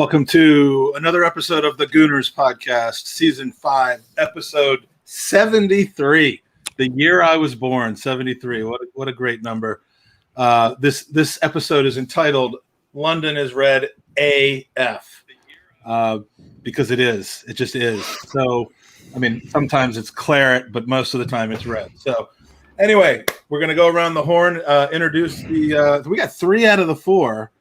Welcome to another episode of the Gooners podcast, season 5, episode 73. The year I was born, 73. What a great number. This episode is entitled "London is Red AF," because it is. It just is. So, I mean, sometimes it's claret, but most of the time it's red. So, anyway, we're gonna go around the horn, introduce the. We got 3 out of the 4,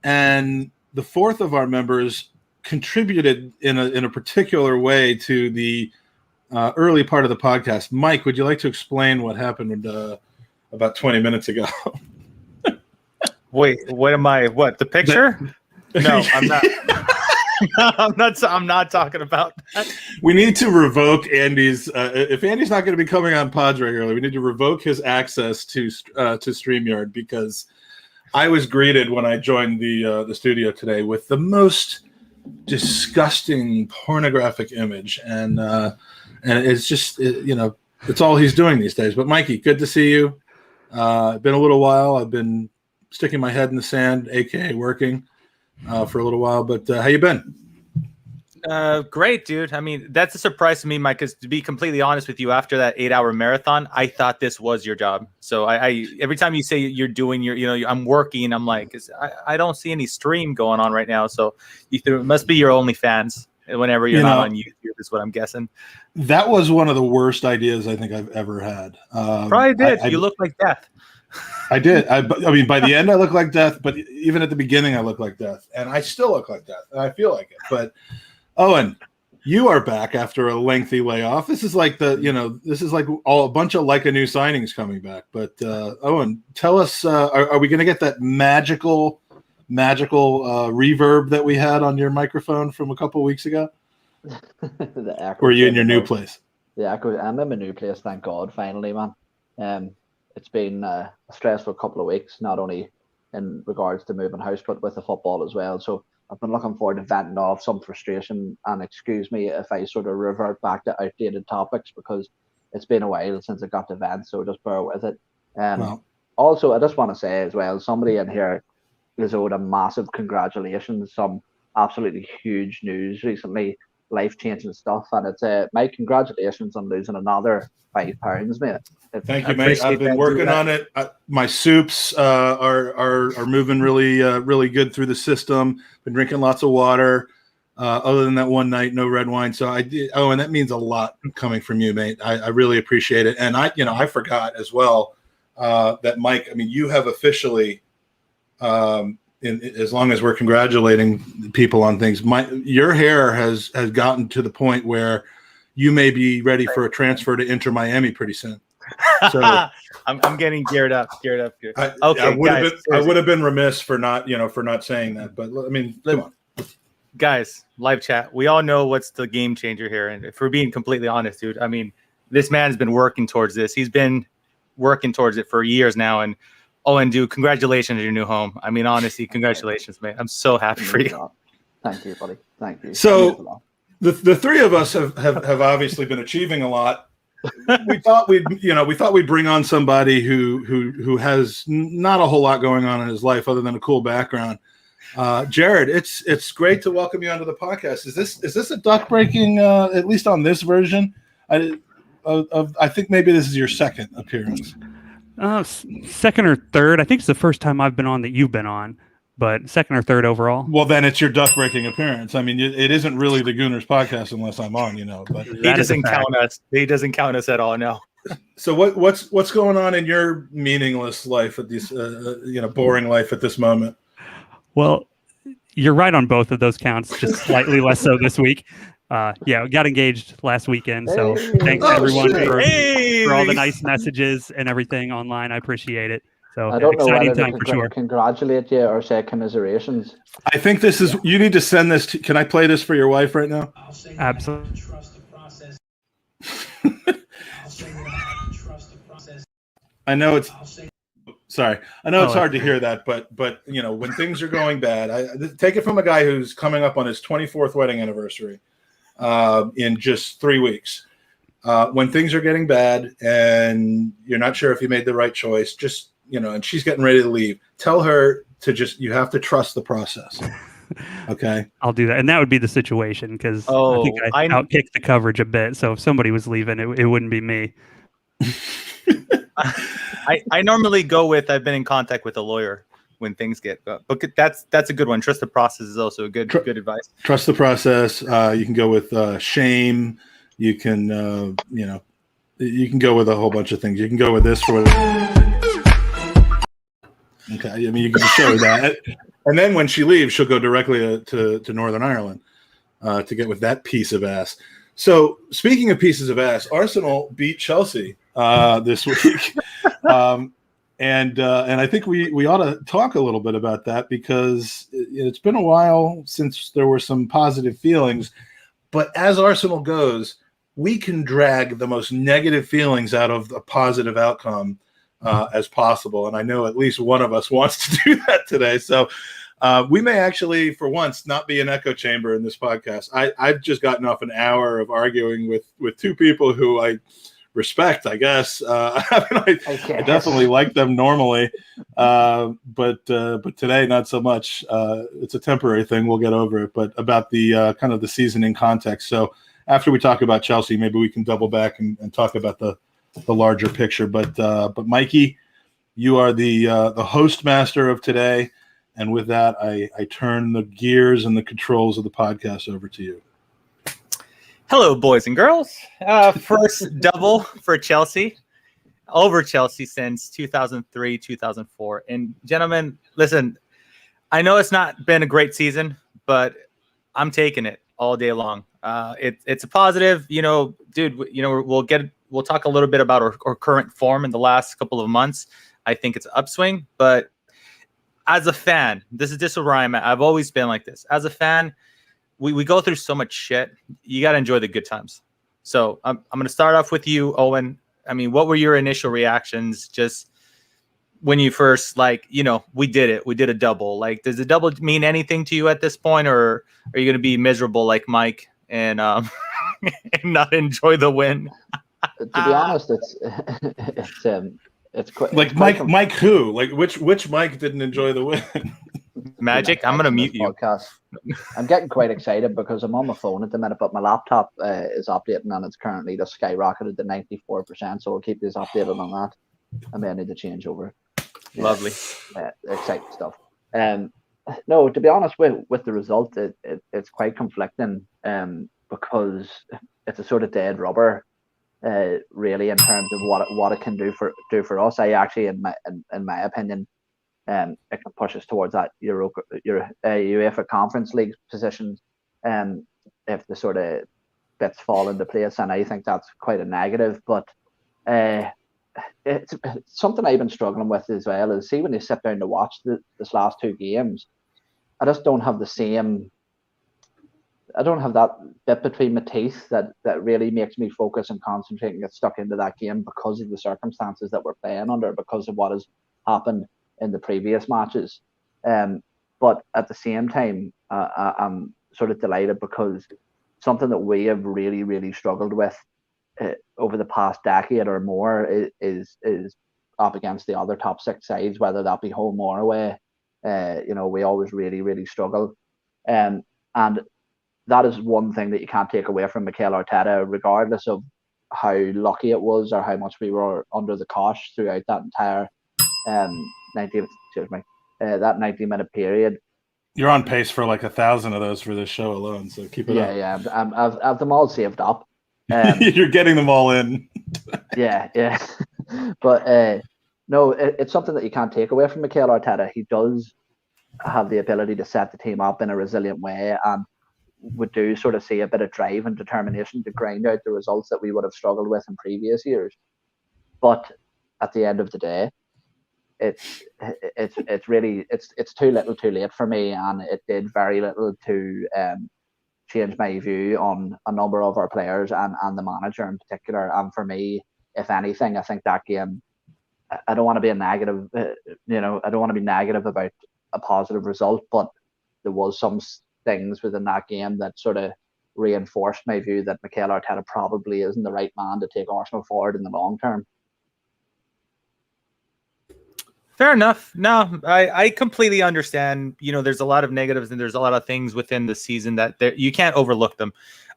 and the 4th of our members contributed in a particular way to the early part of the podcast. Mike, would you like to explain what happened about 20 minutes ago? Wait, what am I? What, the picture? No, I'm not. I'm not talking about that. We need to revoke Andy's. If Andy's not going to be coming on pods regularly, we need to revoke his access to StreamYard, because I was greeted when I joined the studio today with the most disgusting pornographic image, and it's just it's all he's doing these days. But Mikey, good to see you. It's been a little while. I've been sticking my head in the sand, aka working, for a little while. But how you been? Great, dude. I mean, that's a surprise to me, Mike, because to be completely honest with you, after that 8-hour marathon, I thought this was your job. So I every time you say you're doing I'm working, I'm like, I don't see any stream going on right now. So it must be your OnlyFans whenever you're not on YouTube, is what I'm guessing. That was one of the worst ideas I think I've ever had. Probably did. You look like death. I did. I mean, by the end, I look like death, but even at the beginning, I look like death, and I still look like death, and I feel like it. But Owen, you are back after a lengthy layoff. This is like a bunch of like a new signings coming back. But Owen, tell us, are we going to get that magical reverb that we had on your microphone from a couple of weeks ago? The echo. Or are you in your new place? The echo. I'm in my new place, thank God, finally, man. It's been a stressful couple of weeks, not only in regards to moving house, but with the football as well. So I've been looking forward to venting off some frustration, and excuse me if I sort of revert back to outdated topics, because it's been a while since I got to vent, so just bear with it. Also, I just want to say as well, somebody in here is owed a massive congratulations, some absolutely huge news recently, life-changing stuff, and it's my congratulations on losing another £5, mate. Thank you, mate. I've been working on it. My soups are moving really good through the system. Been drinking lots of water. Other than that one night, no red wine. So I did. Oh, and that means a lot coming from you, mate. I really appreciate it. And I forgot as well that Mike. I mean, you have officially, as long as we're congratulating people on things, your hair has gotten to the point where you may be ready for a transfer to Inter Miami pretty soon. So I'm getting geared up. Okay, I would have been remiss for not saying that. But I mean, come on, guys, live chat. We all know what's the game changer here, and if we're being completely honest, dude, I mean, this man's been working towards this. He's been working towards it for years now, and dude, congratulations on your new home. I mean, honestly, congratulations, man. I'm so happy for you. Thank you, buddy. Thank you. So the 3 of us have obviously been achieving a lot. We thought we'd bring on somebody who has not a whole lot going on in his life other than a cool background. Jared, it's great to welcome you onto the podcast. Is this a duck breaking, at least on this version? I think maybe this is your second appearance. Second or third. I think it's the first time I've been on that you've been on, but second or third overall. Well, then it's your duck breaking appearance. I mean, it isn't really the Gooners podcast unless I'm on, But he doesn't count us. He doesn't count us at all. No. So what's going on in your meaningless life at this, boring life at this moment? Well, you're right on both of those counts. Just slightly less so this week. We got engaged last weekend, so thanks everyone for all the nice messages and everything online. I appreciate it. So I don't know exciting whether time for sure. Congratulate you or say commiserations. I think this is. You need to send this. Can I play this for your wife right now? Absolutely. I know it's. Sorry, I know it's hard to hear that, but when things are going bad, I take it from a guy who's coming up on his 24th wedding anniversary in just 3 weeks. When things are getting bad and you're not sure if you made the right choice, just and she's getting ready to leave, tell her to you have to trust the process. Okay. I'll do that. And that would be the situation because I think I outkicked the coverage a bit. So if somebody was leaving, it wouldn't be me. I normally go with I've been in contact with a lawyer when things get but that's a good one. Trust the process is also a good advice. Trust the process. You can go with shame. You can you can go with a whole bunch of things. You can go with this for okay. I mean, you can show that, and then when she leaves, she'll go directly to Northern Ireland to get with that piece of ass. So speaking of pieces of ass, Arsenal beat Chelsea this week. And I think we ought to talk a little bit about that because it's been a while since there were some positive feelings. But as Arsenal goes, we can drag the most negative feelings out of a positive outcome as possible. And I know at least one of us wants to do that today. So we may actually, for once, not be an echo chamber in this podcast. I've just gotten off an hour of arguing with two people who I respect, I guess. I definitely like them normally, but today not so much. It's a temporary thing. We'll get over it. But about the kind of the season in context. So after we talk about Chelsea, maybe we can double back and talk about the larger picture. But Mikey, you are the host master of today, and with that, I turn the gears and the controls of the podcast over to you. Hello, boys and girls. First double for Chelsea, over Chelsea since 2003, 2004. And gentlemen, listen, I know it's not been a great season, but I'm taking it all day long. It's a positive, dude. We'll talk a little bit about our current form in the last couple of months. I think it's an upswing, but as a fan, this is where I'm at. I've always been like this. As a fan, we go through so much shit. You got to enjoy the good times. So I'm going to start off with you, Eoin. I mean, what were your initial reactions just when you first, we did it. We did a double. Like, does a double mean anything to you at this point, or are you going to be miserable like Mike and and not enjoy the win? To be honest, it's quite like Mike who? Like which Mike didn't enjoy the win? Magic, I'm going to mute you. Podcast. I'm getting quite excited because I'm on my phone at the minute, but my laptop is updating and it's currently just skyrocketed to 94%. So we'll keep this updated on that. I may need to change over. Yeah. Lovely. Exciting stuff. No, to be honest, with the result, it's quite conflicting because it's a sort of dead rubber, really, in terms of what it can do for us. I actually, in my opinion, it can push us towards that UEFA Conference League position, if the sort of bits fall into place, and I think that's quite a negative. But it's something I've been struggling with as well. Is see when you sit down to watch this last two games, I just don't have the same. I don't have that bit between my teeth that really makes me focus and concentrate and get stuck into that game because of the circumstances that we're playing under, because of what has happened in the previous matches. But at the same time, I'm sort of delighted because something that we have really, really struggled with over the past decade or more is up against the other top six sides, whether that be home or away. We always really, really struggle. And that is one thing that you can't take away from Mikel Arteta, regardless of how lucky it was or how much we were under the cosh throughout that entire 90-minute period. You're on pace for like 1,000 of those for this show alone, so keep it up. Yeah. I've them all saved up. You're getting them all in. yeah. But no, it's something that you can't take away from Mikel Arteta. He does have the ability to set the team up in a resilient way, and we do sort of see a bit of drive and determination to grind out the results that we would have struggled with in previous years. But at the end of the day, it's really too little too late for me, and it did very little to change my view on a number of our players and the manager in particular. And for me, if anything, I think that game, I don't want to be a negative, I don't want to be negative about a positive result, but there was some things within that game that sort of reinforced my view that Mikel Arteta probably isn't the right man to take Arsenal forward in the long term. Fair enough. No, I completely understand. There's a lot of negatives and there's a lot of things within the season that you can't overlook them.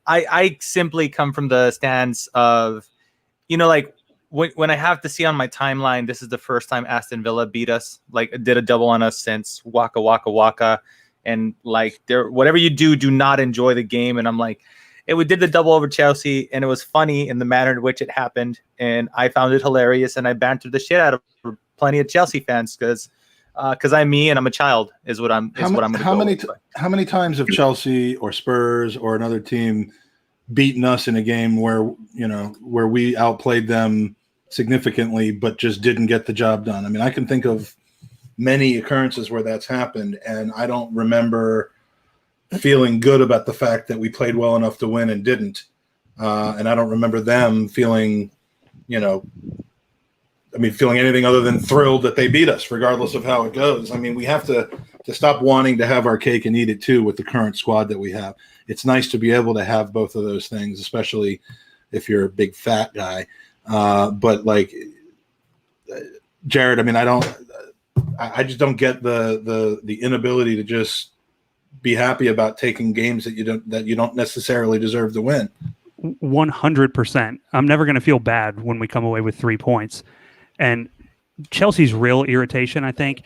I simply come from the stance of, like when I have to see on my timeline, this is the first time Aston Villa beat us, like did a double on us since Waka Waka Waka. And like whatever you do not enjoy the game. And I'm like, we did the double over Chelsea and it was funny in the manner in which it happened. And I found it hilarious and I bantered the shit out of plenty of Chelsea fans because I'm me and I'm a child is what I'm. How many times have Chelsea or Spurs or another team beaten us in a game where we outplayed them significantly but just didn't get the job done? I mean, I can think of many occurrences where that's happened, and I don't remember feeling good about the fact that we played well enough to win and didn't. And I don't remember them feeling anything other than thrilled that they beat us, regardless of how it goes. I mean, we have to stop wanting to have our cake and eat it too with the current squad that we have. It's nice to be able to have both of those things, especially if you're a big fat guy. But like Jared, I mean, I just don't get the inability to just be happy about taking games that you don't necessarily deserve to win. 100%. I'm never going to feel bad when we come away with 3 points. And Chelsea's real irritation, I think,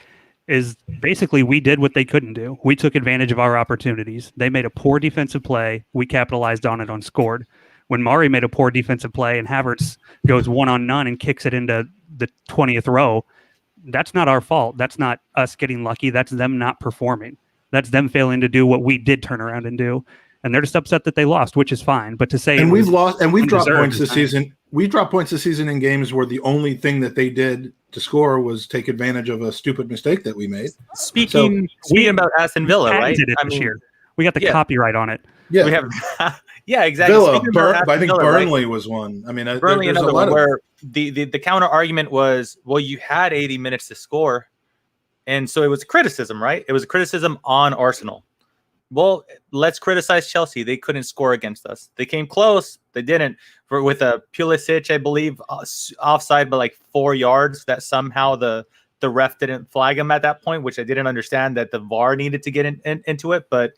is basically we did what they couldn't do. We took advantage of our opportunities. They made a poor defensive play. We capitalized on it, scored. When Mari made a poor defensive play and Havertz goes 1-on-none and kicks it into the 20th row, that's not our fault. That's not us getting lucky. That's them not performing. That's them failing to do what we did turn around and do. And they're just upset that they lost, which is fine. But to say we've dropped points this season. We've dropped points this season in games where the only thing that they did to score was take advantage of a stupid mistake that we made. Speaking about Aston Villa, right? This year. We got the copyright on it. Yeah, we have. Yeah, exactly. Villa, I think Burnley was one. I mean, Burnley there's another a lot one where the counter argument was, well, you had 80 minutes to score, and so it was criticism, right? It was a criticism on Arsenal. Well, let's criticize Chelsea. They couldn't score against us. They came close. They didn't. With a Pulisic, I believe, offside by like 4 yards. That somehow the ref didn't flag him at that point, which I didn't understand that the VAR needed to get into it. But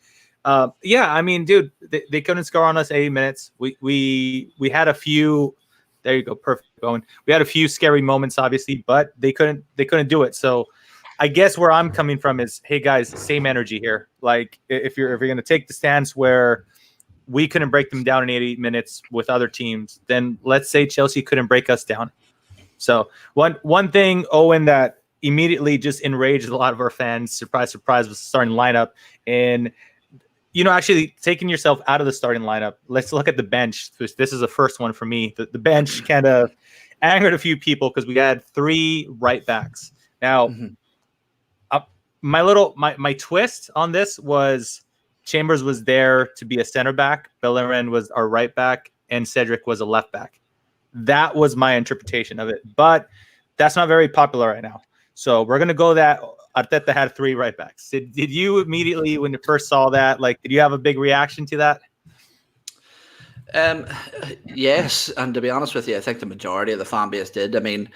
yeah, I mean, dude, they couldn't score on us 80 minutes. We had a few. There you go, perfect, Owen. We had a few scary moments, obviously, but they couldn't do it. So I guess where I'm coming from is, hey guys, same energy here. Like if you're going to take the stance where we couldn't break them down in 80 minutes with other teams, then let's say Chelsea couldn't break us down. So one thing, Owen, that immediately just enraged a lot of our fans, surprise, was the starting lineup. And actually taking yourself out of the starting lineup, let's look at the bench. This is the first one for me. The bench kind of angered a few people because we had 3 right backs. Now. Mm-hmm. My twist on this was Chambers was there to be a center back, Bellerin was our right back, and Cedric was a left back. That was my interpretation of it, but that's not very popular right now. So we're gonna go that Arteta had 3 right backs. Did you immediately, when you first saw that, like, did you have a big reaction to that? Yes, and to be honest with you, I think the majority of the fan base did. I mean,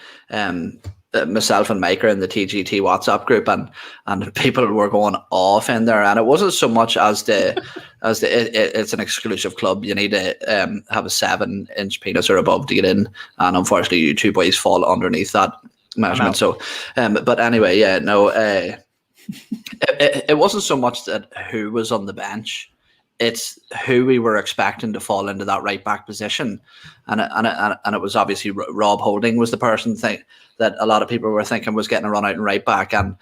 myself and Mike are in the TGT WhatsApp group, and people were going off in there. And it wasn't so much as it's an exclusive club. You need to have a 7-inch penis or above to get in, and unfortunately, you 2 boys fall underneath that measurement. So, but anyway, yeah, no, it wasn't so much that who was on the bench. It's who we were expecting to fall into that right back position, and it was obviously Rob Holding was the person that a lot of people were thinking was getting a run out in right back, and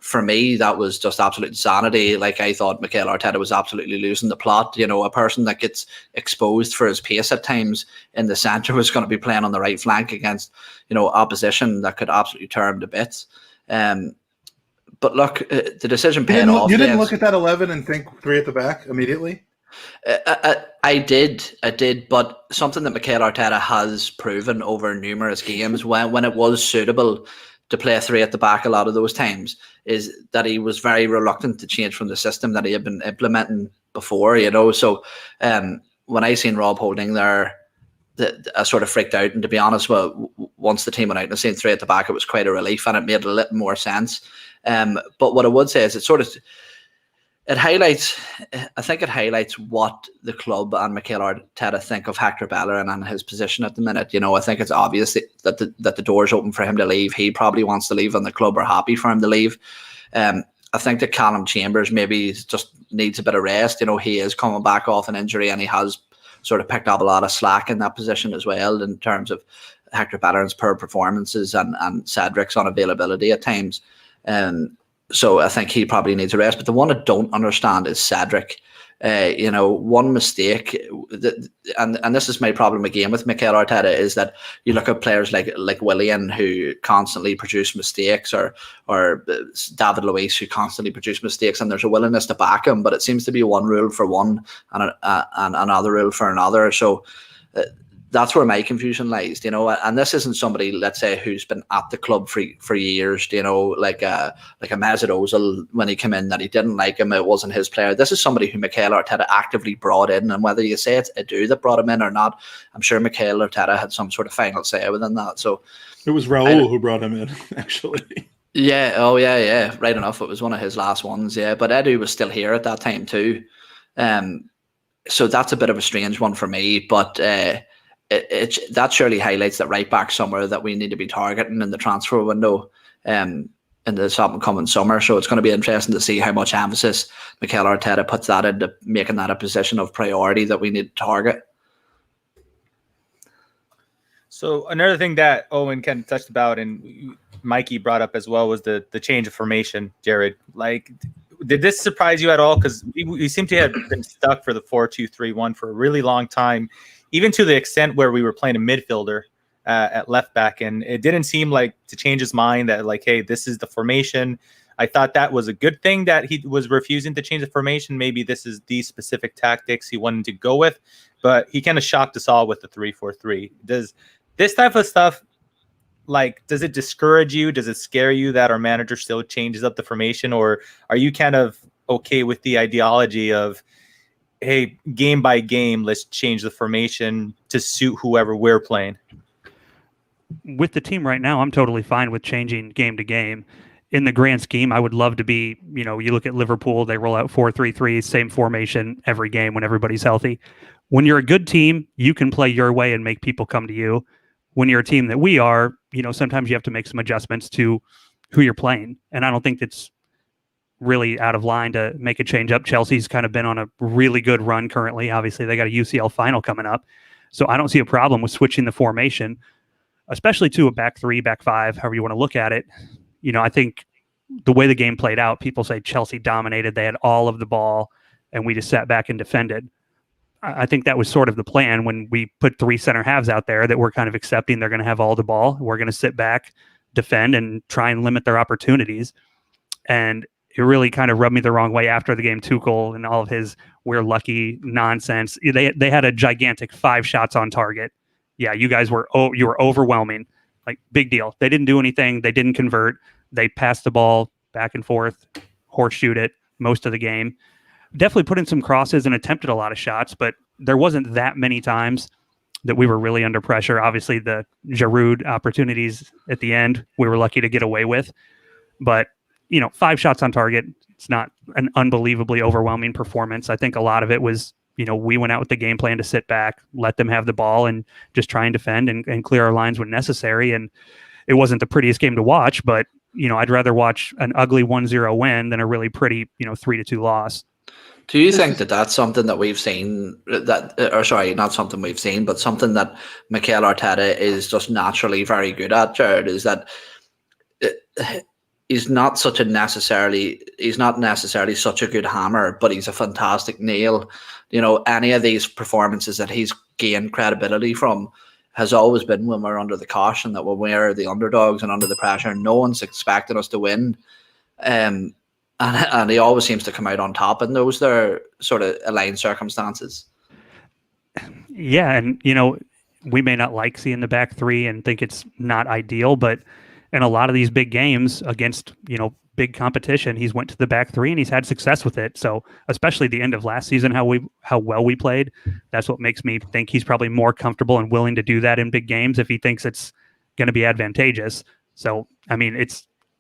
for me that was just absolute insanity. Like, I thought Mikel Arteta was absolutely losing the plot. A person that gets exposed for his pace at times in the centre was going to be playing on the right flank against opposition that could absolutely tear him to bits. But look, the decision paid off. You didn't look at that 11 and think 3 at the back immediately? I did, but something that Mikel Arteta has proven over numerous games when it was suitable to play 3 at the back a lot of those times is that he was very reluctant to change from the system that he had been implementing before, So when I seen Rob Holding there, I sort of freaked out. And to be honest, well, once the team went out and I seen 3 at the back, it was quite a relief, and it made a little more sense. But what I would say is it highlights what the club and Mikel Arteta think of Hector Bellerin and his position at the minute. I think it's obvious that the door's open for him to leave. He probably wants to leave, and the club are happy for him to leave. I think that Callum Chambers maybe just needs a bit of rest. He is coming back off an injury, and he has sort of picked up a lot of slack in that position as well, in terms of Hector Bellerin's poor performances and Cedric's unavailability at times. So I think he probably needs a rest. But the one I don't understand is Cedric. One mistake, and this is my problem again with Mikel Arteta, is that you look at players like Willian, who constantly produce mistakes, or David Luiz, who constantly produce mistakes, and there's a willingness to back him, but it seems to be one rule for one and another rule for another. So that's where my confusion lies, and this isn't somebody, let's say, who's been at the club for years, like a Mesut Ozil, when he came in, that he didn't like him, it wasn't his player. This is somebody who Mikel Arteta actively brought in, and whether you say it's Edu that brought him in or not, I'm sure Mikel Arteta had some sort of final say within that. So it was Raul who brought him in, actually. Yeah, oh yeah, right enough. It was one of his last ones, yeah. But Edu was still here at that time too. So that's a bit of a strange one for me, but that surely highlights that right back somewhere that we need to be targeting in the transfer window in this upcoming summer. So it's going to be interesting to see how much emphasis Mikel Arteta puts that into making that a position of priority that we need to target. So another thing that Eoin kind of touched about and Mikey brought up as well was the change of formation, Jared. Like, did this surprise you at all? Because we seem to have been stuck for the 4-2-3-1 for a really long time, even to the extent where we were playing a midfielder at left back, and it didn't seem like to change his mind that, like, hey, this is the formation. I thought that was a good thing that he was refusing to change the formation. Maybe this is these specific tactics he wanted to go with, but he kind of shocked us all with the 3-4-3. Does this type of stuff, like, does it discourage you? Does it scare you that our manager still changes up the formation, or are you kind of okay with the ideology of, hey, game by game, let's change the formation to suit whoever we're playing? With the team right now, I'm totally fine with changing game to game. In the grand scheme, I would love to be, you look at Liverpool, they roll out 4-3-3, same formation every game when everybody's healthy. When you're a good team, you can play your way and make people come to you. When you're a team that we are, sometimes you have to make some adjustments to who you're playing. And I don't think that's really out of line to make a change up. Chelsea's kind of been on a really good run currently. Obviously, they got a UCL final coming up. So I don't see a problem with switching the formation, especially to a back 3, back 5, however you want to look at it. I think the way the game played out, people say Chelsea dominated. They had all of the ball, and we just sat back and defended. I think that was sort of the plan when we put 3 center halves out there, that we're kind of accepting they're going to have all the ball. We're going to sit back, defend, and try and limit their opportunities. And it really kind of rubbed me the wrong way after the game. Tuchel and all of his "we're lucky" nonsense. They had a gigantic 5 shots on target. Yeah, you guys were overwhelming. Like, big deal. They didn't do anything. They didn't convert. They passed the ball back and forth, horseshoed it most of the game. Definitely put in some crosses and attempted a lot of shots, but there wasn't that many times that we were really under pressure. Obviously, the Giroud opportunities at the end, we were lucky to get away with. But 5 shots on target, it's not an unbelievably overwhelming performance. I think a lot of it was, we went out with the game plan to sit back, let them have the ball, and just try and defend and clear our lines when necessary. And it wasn't the prettiest game to watch, but, I'd rather watch an ugly 1-0 win than a really pretty, 3-2 loss. Do you think that that's something that we've seen, not something we've seen, but something that Mikel Arteta is just naturally very good at, Jared, is that he's not necessarily such a good hammer, but he's a fantastic nail. Any of these performances that he's gained credibility from has always been when we're under the caution, that when we're the underdogs and under the pressure, no one's expecting us to win. And he always seems to come out on top in those there sort of aligned circumstances. Yeah, and we may not like seeing the back 3 and think it's not ideal, but in a lot of these big games against big competition, he's went to the back three and he's had success with it. So especially the end of last season, how well we played, that's what makes me think he's probably more comfortable and willing to do that in big games if he thinks it's going to be advantageous. So, I mean,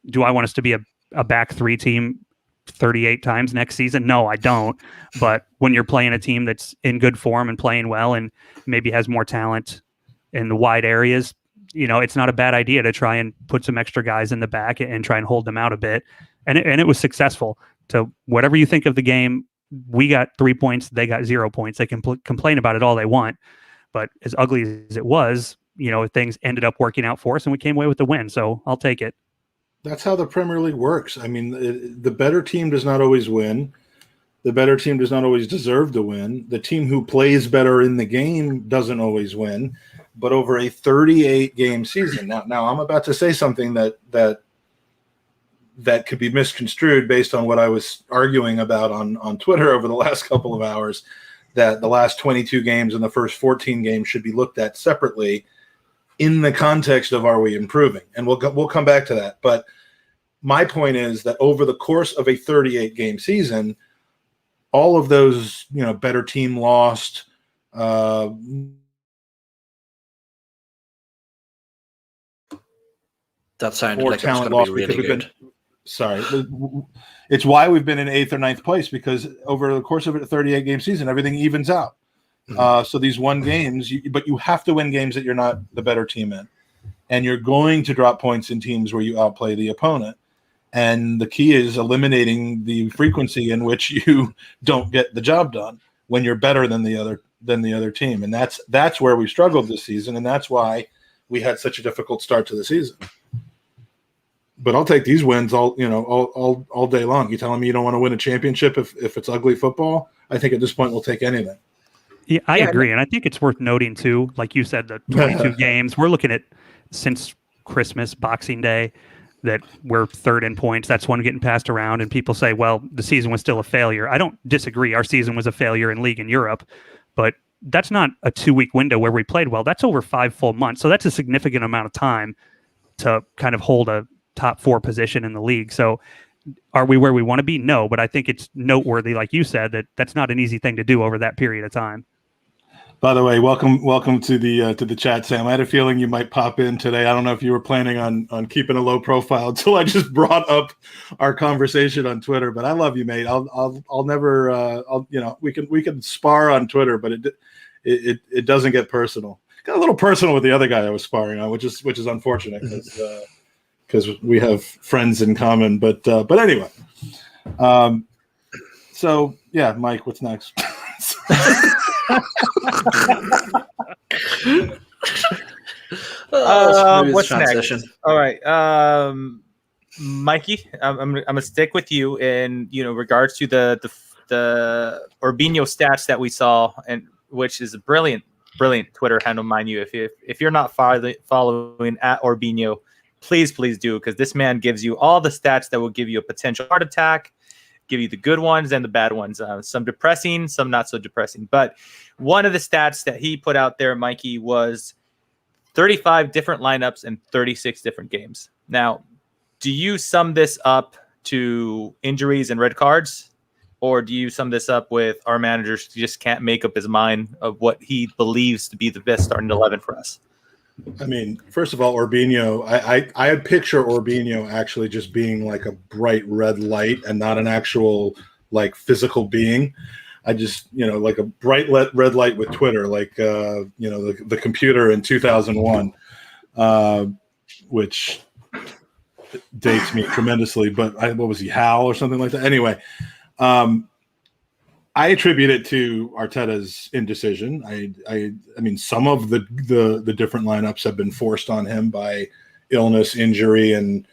do I want us to be a back three team 38 times next season? No, I don't. But when you're playing a team that's in good form and playing well and maybe has more talent in the wide areas, it's not a bad idea to try and put some extra guys in the back and try and hold them out a bit. And it was successful. So whatever you think of the game, we got 3 points, they got 0 points. They can complain about it all they want. But as ugly as it was, things ended up working out for us and we came away with the win. So I'll take it. That's how the Premier League works. I mean, the better team does not always win. The better team does not always deserve to win. The team who plays better in the game doesn't always win. But over a 38-game season, now I'm about to say something that could be misconstrued based on what I was arguing about on Twitter over the last couple of hours, that the last 22 games and the first 14 games should be looked at separately in the context of are we improving? And we'll come back to that. But my point is that over the course of a 38-game season, all of those, better team lost, that sounded more like it was talent going lost to be really good. Sorry. It's why we've been in 8th or 9th place, because over the course of a 38-game season, everything evens out. So these won games, but you have to win games that you're not the better team in. And you're going to drop points in teams where you outplay the opponent. And the key is eliminating the frequency in which you don't get the job done when you're better than the other team. And that's where we struggled this season, and that's why we had such a difficult start to the season. But I'll take these wins all day long. You telling me you don't want to win a championship if it's ugly football? I think at this point we'll take anything. Yeah, I agree. And I think it's worth noting too, like you said, the 22 games, we're looking at since Christmas, Boxing Day, that we're third in points. That's one getting passed around. And people say, well, the season was still a failure. I don't disagree. Our season was a failure in league in Europe, but that's not a 2-week window where we played well. That's over 5 full months. So that's a significant amount of time to kind of hold a top 4 position in the league. So are we where we want to be? No, but I think it's noteworthy, like you said, that that's not an easy thing to do over that period of time. By the way, welcome to the chat, Sam. I had a feeling you might pop in today. I don't know if you were planning on keeping a low profile until I just brought up our conversation on Twitter. But I love you, mate. I'll never we can spar on Twitter, but it doesn't get personal. Got a little personal with the other guy I was sparring on, which is unfortunate because we have friends in common. But anyway, so yeah, Mike, what's next? What's transition. Next? All right, Mikey, I'm gonna stick with you in regards to the Orbinho stats that we saw, and which is a brilliant Twitter handle, mind you. If you're not following at Orbinho, please do, because this man gives you all the stats that will give you a potential heart attack, give you the good ones and the bad ones, some depressing, some not so depressing. But one of the stats that he put out there, Mikey, was 35 different lineups and 36 different games. Now, do you sum this up to injuries and red cards, or do you sum this up with our manager just can't make up his mind of what he believes to be the best starting 11 for us? I mean, first of all, Orbinho, I picture Orbinho actually just being like a bright red light and not an actual like physical being. I just, like a bright red light with Twitter, like, the computer in 2001, which dates me tremendously, but what was he, Hal or something like that? Anyway, I attribute it to Arteta's indecision. I mean, some of the different lineups have been forced on him by illness, injury, and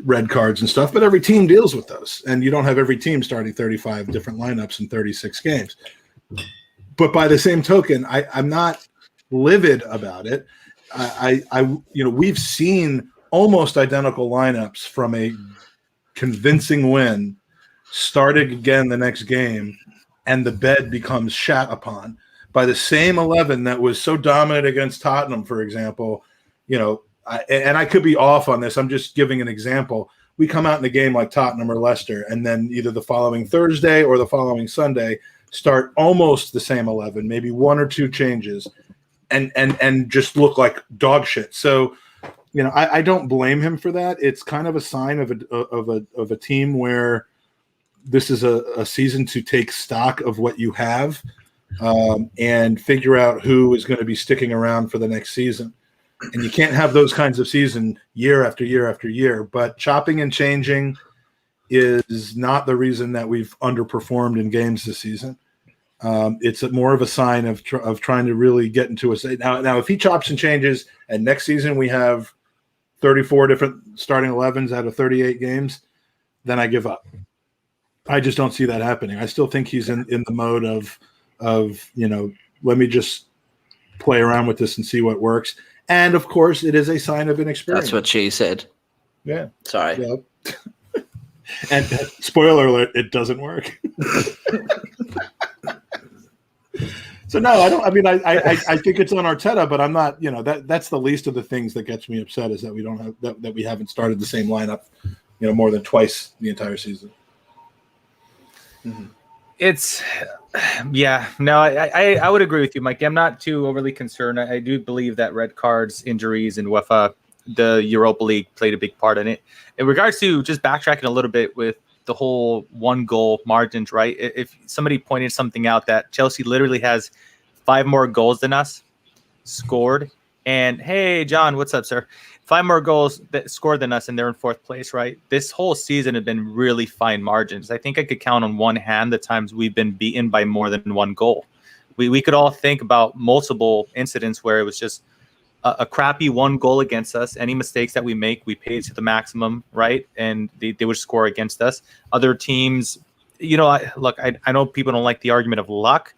red cards and stuff. But every team deals with those, and you don't have every team starting 35 different lineups in 36 games. But by the same token, I'm not livid about it. We've seen almost identical lineups from a convincing win, starting again the next game, and the bed becomes shat upon by the same 11 that was so dominant against Tottenham, for example. and I could be off on this. I'm just giving an example. We come out in a game like Tottenham or Leicester, and then either the following Thursday or the following Sunday start almost the same 11, maybe one or two changes, and just look like dog shit. So, I don't blame him for that. It's kind of a sign of a team where this is a season to take stock of what you have and figure out who is going to be sticking around for the next season. And you can't have those kinds of season year after year after year. But chopping and changing is not the reason that we've underperformed in games this season. It's more of a sign of trying to really get into a – now, if he chops and changes and next season we have 34 different starting 11s out of 38 games, then I give up. I just don't see that happening. I still think he's in the mode of let me just play around with this and see what works. And, of course, it is a sign of inexperience. That's what she said. Yeah. Sorry. Yeah. And spoiler alert, it doesn't work. So, no, I don't. I mean, I think it's on Arteta, but I'm not, that's the least of the things that gets me upset is that we don't have that we haven't started the same lineup, more than twice the entire season. Mm-hmm. I would agree with you, Mike. I'm not too overly concerned. I do believe that red cards, injuries, and UEFA, the Europa League played a big part in it. In regards to just backtracking a little bit with the whole 1-goal margins, right? If somebody pointed something out that Chelsea literally has 5 more goals than us scored, and hey, John, what's up, sir? 5 more goals that scored than us, and they're in 4th place, right? This whole season had been really fine margins. I think I could count on one hand the times we've been beaten by more than 1 goal. We could all think about multiple incidents where it was just a crappy 1 goal against us. Any mistakes that we make, we pay to the maximum, right? And they would score against us. Other teams, I know people don't like the argument of luck,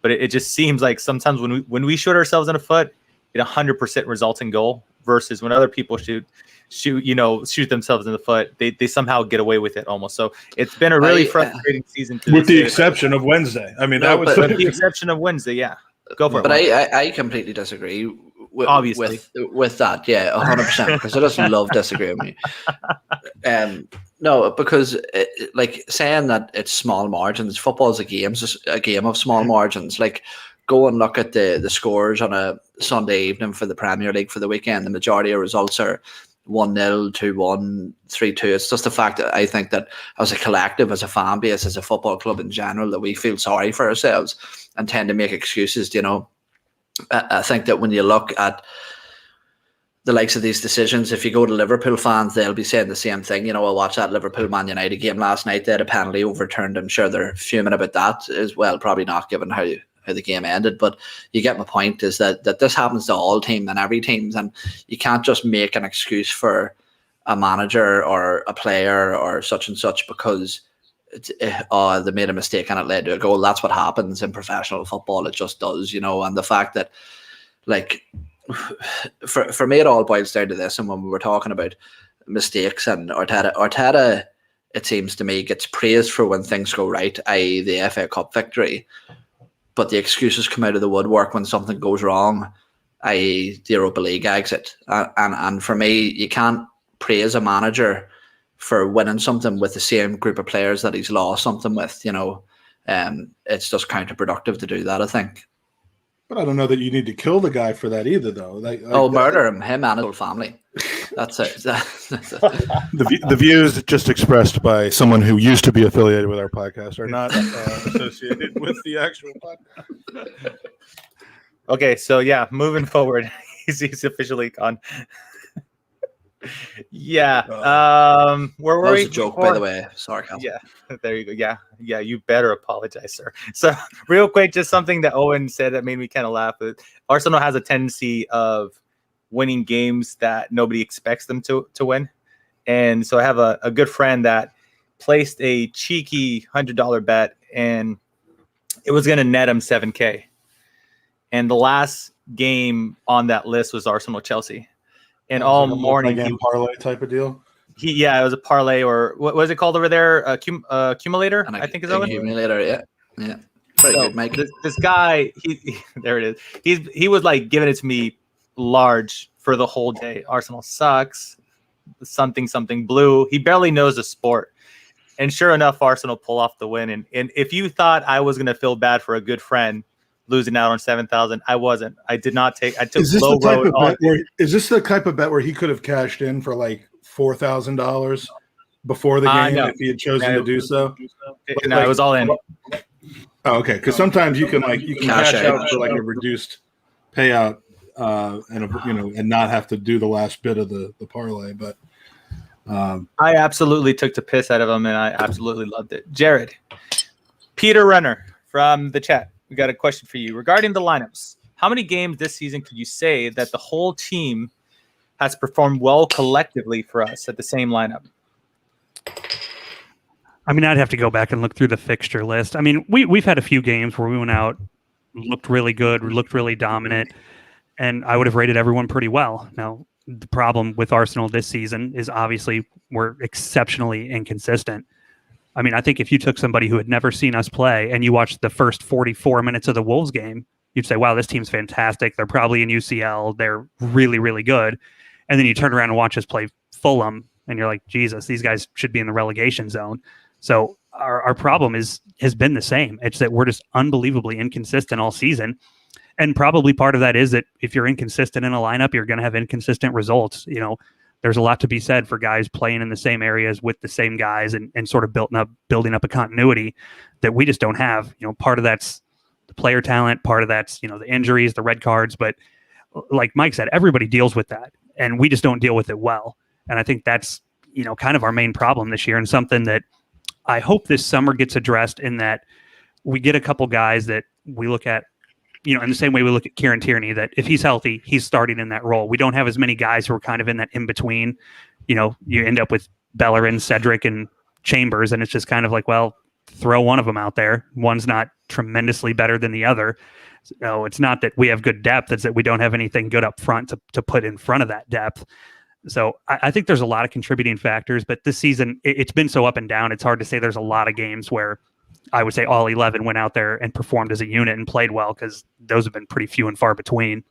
but it just seems like sometimes when we shoot ourselves in the foot, it 100% results in goal. Versus when other people shoot themselves in the foot, they somehow get away with it almost. So it's been a really frustrating season. With the exception of Wednesday. I mean, with the exception of Wednesday, yeah. Go for it. But I completely disagree with that. Yeah, 100%. Because I just love disagreeing with you. No, because saying that it's small margins, football is a game of small margins. Like, go and look at the scores on a Sunday evening for the Premier League for the weekend. The majority of results are 1-0, 2-1, 3-2. It's just the fact that I think that as a collective, as a fan base, as a football club in general, that we feel sorry for ourselves and tend to make excuses. I think that when you look at the likes of these decisions, if you go to Liverpool fans, they'll be saying the same thing. I watched that Liverpool-Man United game last night. They had a penalty overturned. I'm sure they're fuming about that as well. Probably not, given how the game ended, but you get my point, is that this happens to all teams and every team, and you can't just make an excuse for a manager or a player or such and such because they made a mistake and it led to a goal. That's what happens in professional football. It just does, and the fact that, for me, it all boils down to this. And when we were talking about mistakes and Arteta, it seems to me, gets praised for when things go right, i.e. the FA Cup victory. But the excuses come out of the woodwork when something goes wrong, i.e. the Europa League exit. And for me, you can't praise a manager for winning something with the same group of players that he's lost something with. It's just counterproductive to do that, I think. But I don't know that you need to kill the guy for that either, though. Murder him and his whole family. That's it. The views just expressed by someone who used to be affiliated with our podcast are not associated with the actual podcast. Okay, so yeah, moving forward, he's officially gone. Yeah. Where were we? That was a joke, by the way. Sorry, Cal. Yeah, there you go. Yeah, you better apologize, sir. So real quick, just something that Eoin said that made me kind of laugh. Arsenal has a tendency of winning games that nobody expects them to win. And so I have a good friend that placed a cheeky $100 bet, and it was going to net him $7,000. And the last game on that list was Arsenal-Chelsea. And all morning, parlay type of deal. It was a parlay, or what was it called over there? Accumulator, I think is that accumulator. Yeah. Pretty good, Mike. This guy, there it is. He was like giving it to me large for the whole day. Arsenal sucks. Something blue. He barely knows the sport. And sure enough, Arsenal pull off the win. And if you thought I was going to feel bad for a good friend losing out on 7,000, I wasn't. I did not take. I took low road. Is this the type of bet where he could have cashed in for like $4,000 before the game if he had chosen to do so? No, it was all in. Oh, okay. Because sometimes you can cash out for like a reduced payout, and not have to do the last bit of the parlay. But I absolutely took the piss out of him, and I absolutely loved it. Jared, Peter Renner from the chat, we got a question for you regarding the lineups. How many games this season could you say that the whole team has performed well collectively for us at the same lineup? I mean, I'd have to go back and look through the fixture list. I mean, we've had a few games where we went out, looked really good, looked really dominant, and I would have rated everyone pretty well. Now, the problem with Arsenal this season is obviously we're exceptionally inconsistent. I mean, I think if you took somebody who had never seen us play and you watched the first 44 minutes of the Wolves game, you'd say, wow, this team's fantastic. They're probably in UCL. They're really, really good. And then you turn around and watch us play Fulham, and you're like, Jesus, these guys should be in the relegation zone. So our problem has been the same. It's that we're just unbelievably inconsistent all season. And probably part of that is that if you're inconsistent in a lineup, you're going to have inconsistent results. You know, there's a lot to be said for guys playing in the same areas with the same guys and sort of building up a continuity that we just don't have. You know, part of that's the player talent, part of that's, the injuries, the red cards. But like Mike said, everybody deals with that, and we just don't deal with it well. And I think that's, kind of our main problem this year, and something that I hope this summer gets addressed, in that we get a couple guys that we look at, in the same way we look at Kieran Tierney, that if he's healthy, he's starting in that role. We don't have as many guys who are kind of in that in-between. You end up with Bellerin, Cedric, and Chambers, and it's just kind of like, well, throw one of them out there. One's not tremendously better than the other. So it's not that we have good depth, it's that we don't have anything good up front to put in front of that depth. So I think there's a lot of contributing factors, but this season, it's been so up and down. It's hard to say there's a lot of games where I would say all 11 went out there and performed as a unit and played well, because those have been pretty few and far between.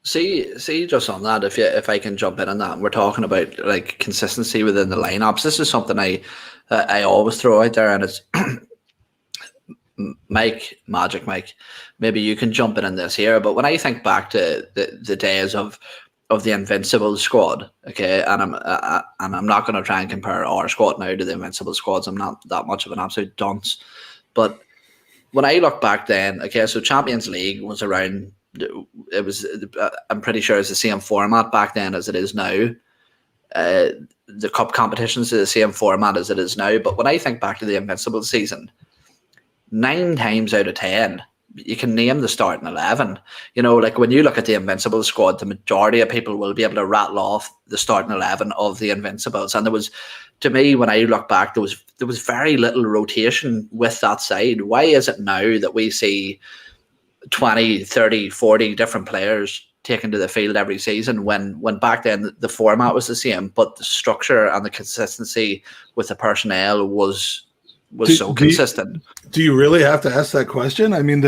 See, just on that, if I can jump in on that, we're talking about like consistency within the lineups. This is something I always throw out there, and it's Magic Mike. Maybe you can jump in this here, but when I think back to the days of the Invincible squad, okay, and I'm not going to try and compare our squad now to the Invincible squads. I'm not that much of an absolute dunce, but when I look back then, okay, so Champions League was around. It was, I'm pretty sure it's the same format back then as it is now. The cup competitions are the same format as it is now. But when I think back to the Invincible season, 9 times out of 10, you can name the starting 11. Like when you look at the Invincible squad, the majority of people will be able to rattle off the starting 11 of the Invincibles. And there was, to me, when I look back, there was very little rotation with that side. Why is it now that we see 20, 30, 40 different players taken to the field every season, when back then the format was the same, but the structure and the consistency with the personnel was so consistent? Do you really have to ask that question? I mean,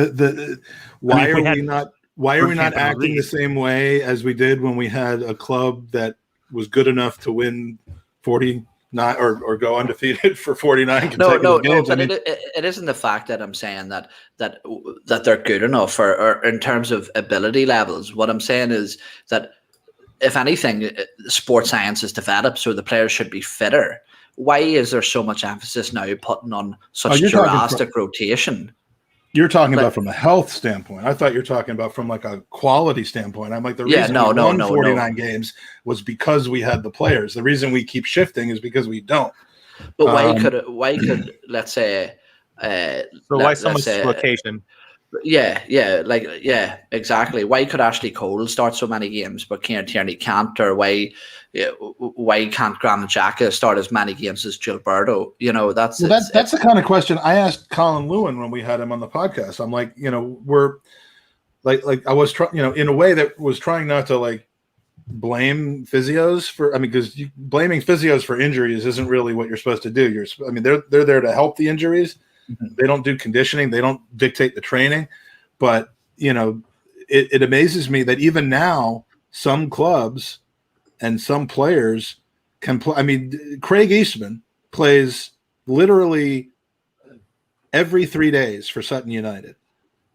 why are we not acting the same way as we did when we had a club that was good enough to win 49 or go undefeated for 49 consecutive games? But it isn't the fact that I'm saying that they're good enough or in terms of ability levels. What I'm saying is that if anything, sports science is developed, so the players should be fitter. Why is there so much emphasis now putting on such drastic rotation? You're talking about from a health standpoint. I thought you're talking about from like a quality standpoint. I'm like, the reason we won 49 games was because we had the players. The reason we keep shifting is because we don't. But why could let's say why so much rotation? Yeah, exactly. Why could Ashley Cole start so many games but Kieran Tierney can't? Or why can't Granit Xhaka start as many games as Gilberto? That's the kind of question I asked Colin Lewin when we had him on the podcast. I'm like, we're like I was trying, in a way that was trying not to like blame physios for. I mean, because blaming physios for injuries isn't really what you're supposed to do. They're there to help the injuries. Mm-hmm. They don't do conditioning. They don't dictate the training. But it amazes me that even now, some clubs and some players can play. I mean, Craig Eastman plays literally every 3 days for Sutton United.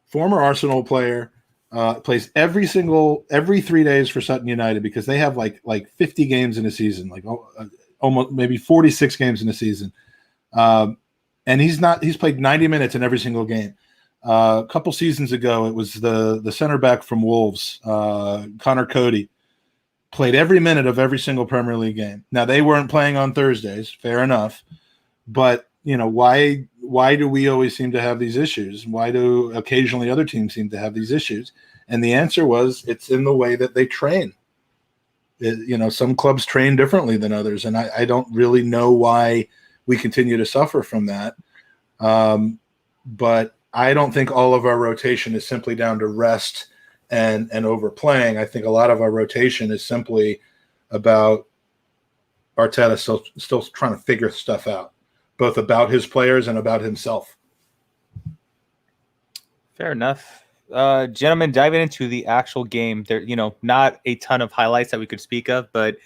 Former Arsenal player, plays every 3 days for Sutton United because they have like 50 games in a season, like almost maybe 46 games in a season. And he's played 90 minutes in every single game. A couple seasons ago, it was the center back from Wolves, Connor Cody, played every minute of every single Premier League game. Now, they weren't playing on Thursdays, fair enough, but why do we always seem to have these issues? Why do occasionally other teams seem to have these issues? And the answer was it's in the way that they train. Some clubs train differently than others, and I don't really know why we continue to suffer from that. But I don't think all of our rotation is simply down to rest and overplaying. I think a lot of our rotation is simply about Arteta still trying to figure stuff out, both about his players and about himself. Fair enough. Gentlemen, diving into the actual game, there, not a ton of highlights that we could speak of, but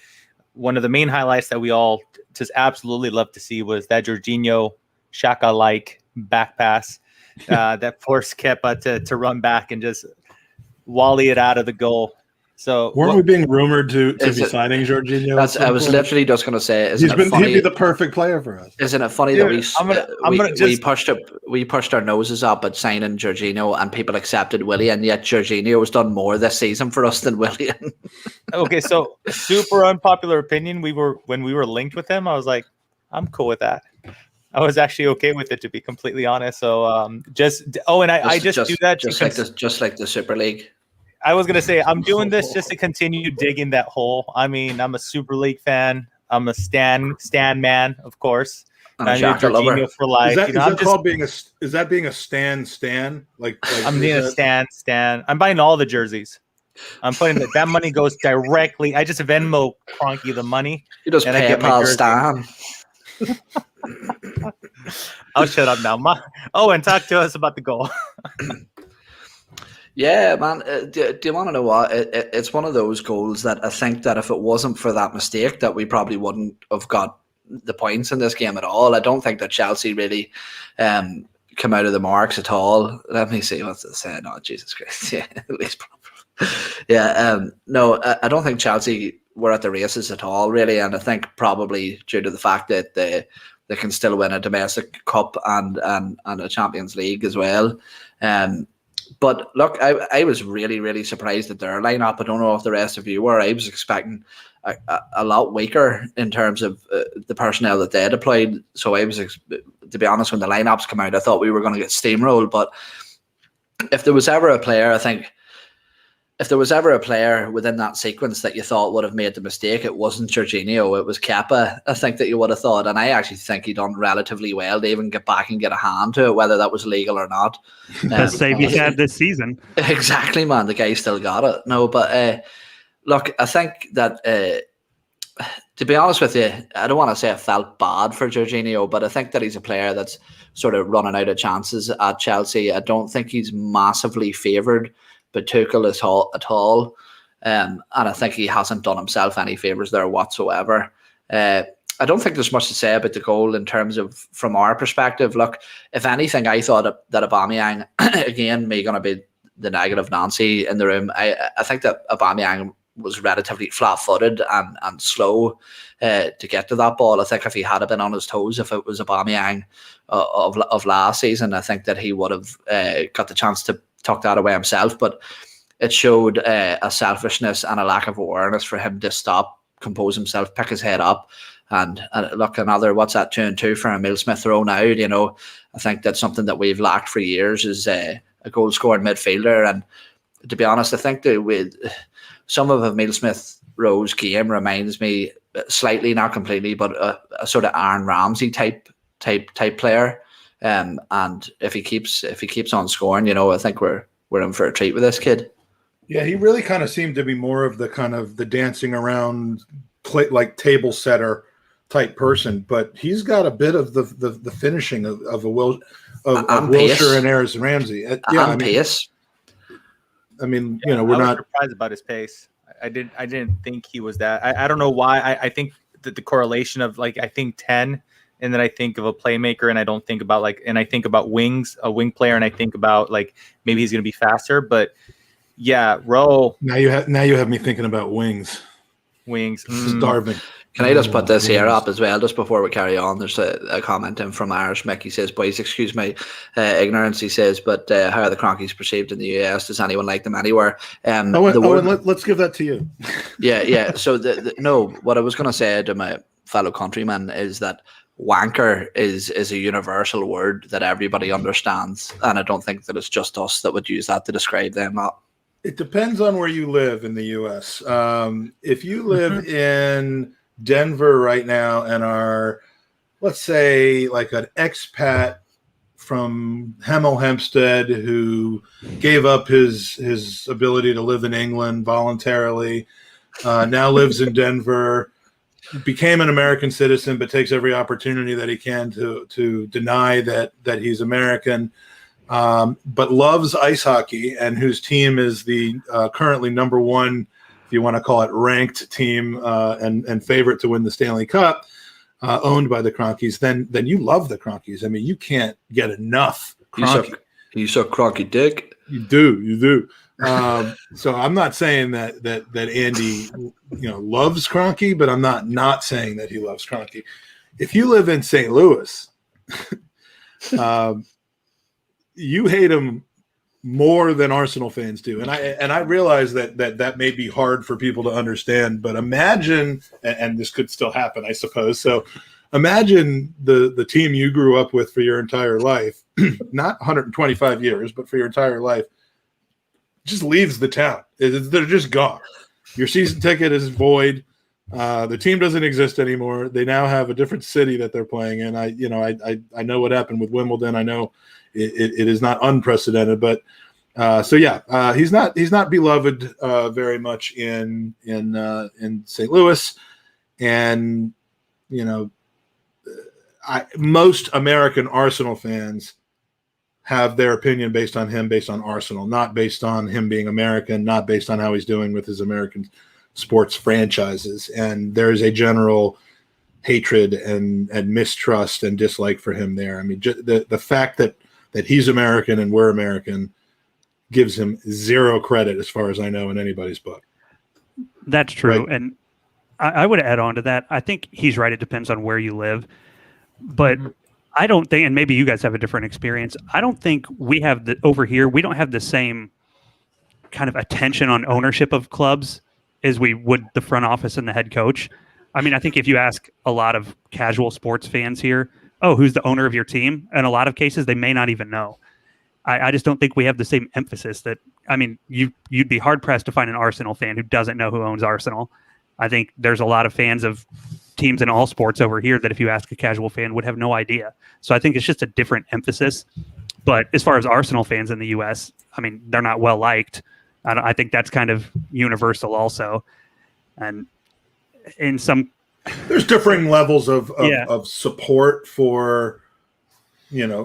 one of the main highlights that we all just absolutely love to see was that Jorginho Xhaka-like back pass that forced Kepa to run back and just volley it out of the goal. So weren't we being rumored to be signing Jorginho? I was literally just going to say, he'd be the perfect player for us. Isn't it funny that we pushed our noses up at signing Jorginho and people accepted Willian, and yet Jorginho has done more this season for us than Willian. Okay, so super unpopular opinion. When we were linked with him, I was like, I'm cool with that. I was actually okay with it, to be completely honest. So I just do that just like the Super League. I was going to say, I'm doing this just to continue digging that hole. I mean, I'm a Super League fan. I'm a Stan man, of course. I'm a Jorginho for life. Is that being a Stan? Like I'm being a Stan. I'm buying all the jerseys. I'm putting that money goes directly. I just Venmo Cronky the money. You just PayPal Stan. I'll shut up now. And talk to us about the goal. Yeah, man. Do you want to know what? It's one of those goals that I think that if it wasn't for that mistake, that we probably wouldn't have got the points in this game at all. I don't think that Chelsea really come out of the marks at all. Let me see what's it saying. Oh, Jesus Christ. Yeah, at least probably. Yeah, no, I don't think Chelsea were at the races at all, really. And I think probably due to the fact that they can still win a domestic cup and a Champions League as well. But look, I was really, really surprised at their lineup. I don't know if the rest of you were. I was expecting a lot weaker in terms of the personnel that they deployed. So I was, to be honest, when the lineups come out, I thought we were going to get steamrolled. But if there was ever a player, if there was ever a player within that sequence that you thought would have made the mistake, it wasn't Jorginho, it was Kepa, I think, that you would have thought. And I actually think he done relatively well to even get back and get a hand to it, whether that was legal or not. Best save he had this season. Exactly, man. The guy still got it. No, but look, I think that, to be honest with you, I don't want to say I felt bad for Jorginho, but I think that he's a player that's sort of running out of chances at Chelsea. I don't think he's massively favoured but Tuchel at all. And I think he hasn't done himself any favours there whatsoever. I don't think there's much to say about the goal in terms of from our perspective. Look, if anything, I thought that Aubameyang, again, me going to be the negative Nancy in the room, I think that Aubameyang was relatively flat-footed and slow to get to that ball. I think if he had been on his toes, if it was Aubameyang of last season, I think that he would have got the chance to tuck that away himself. But it showed a selfishness and a lack of awareness for him to stop, compose himself, pick his head up, and look, another, what's that, 2-2 for Emile Smith thrown out. I think that's something that we've lacked for years, is a goal-scoring midfielder. And to be honest, I think that with some of Emile Smith Rowe's game reminds me slightly, not completely, but a sort of Aaron Ramsey type player. And if he keeps on scoring, I think we're in for a treat with this kid. Yeah, he really kind of seemed to be more of the dancing around, like table setter type person, but he's got a bit of the finishing of Wilshere and Ayers and Ramsey. Pace. I mean, we're not surprised about his pace. I didn't think he was that. I don't know why. I think that the correlation of like, I think 10, and then I think of a playmaker, and I don't think about and I think about wings, a wing player, and I think about like maybe he's going to be faster. But yeah, Rowe. Now you have me thinking about wings. Starving. Can I just put this here up as well, just before we carry on? There's a comment in from Irish Mick. He says, "Boys, excuse my ignorance," he says, "but how are the Cronkies perceived in the US? Does anyone like them anywhere?" Let's give that to you. Yeah. So no, what I was going to say to my fellow countrymen is that wanker is a universal word that everybody understands, and I don't think that it's just us that would use that to describe them. It depends on where you live in the US. If you live in Denver right now and are, let's say, like an expat from Hemel Hempstead who gave up his ability to live in England voluntarily, now lives in Denver, became an American citizen, but takes every opportunity that he can to deny that he's American, but loves ice hockey, and whose team is the currently number one, if you want to call it, ranked team and favorite to win the Stanley Cup, owned by the Cronkies, then you love the Cronkies. I mean, you can't get enough Cronky. You suck Cronky dick. You do. So I'm not saying that Andy, loves Cronky, but I'm not saying that he loves Cronky. If you live in St. Louis, you hate him more than Arsenal fans do, and I realize that may be hard for people to understand. But imagine, and this could still happen, I suppose. So imagine the team you grew up with for your entire life, not 125 years, but for your entire life, just leaves the town. They're just gone. Your season ticket is void. The team doesn't exist anymore. They now have a different city that they're playing in. I know what happened with Wimbledon. I know it is not unprecedented, but he's not beloved very much in St. Louis, and most American Arsenal fans have their opinion based on Arsenal, not based on him being American, not based on how he's doing with his American sports franchises. And there is a general hatred and mistrust and dislike for him there. I mean, the fact that he's American and we're American gives him zero credit, as far as I know, in anybody's book. That's true. Right? And I would add on to that. I think he's right. It depends on where you live. But I don't think, and maybe you guys have a different experience, I don't think we have over here, we don't have the same kind of attention on ownership of clubs as we would the front office and the head coach. I mean, I think if you ask a lot of casual sports fans here, who's the owner of your team? In a lot of cases, they may not even know. I just don't think we have the same emphasis that, I mean, you'd be hard pressed to find an Arsenal fan who doesn't know who owns Arsenal. I think there's a lot of fans of teams in all sports over here that if you ask a casual fan would have no idea. So I think it's just a different emphasis. But as far as Arsenal fans in the US, I mean, they're not well liked. I think that's kind of universal also. And in some, there's differing levels of support for, and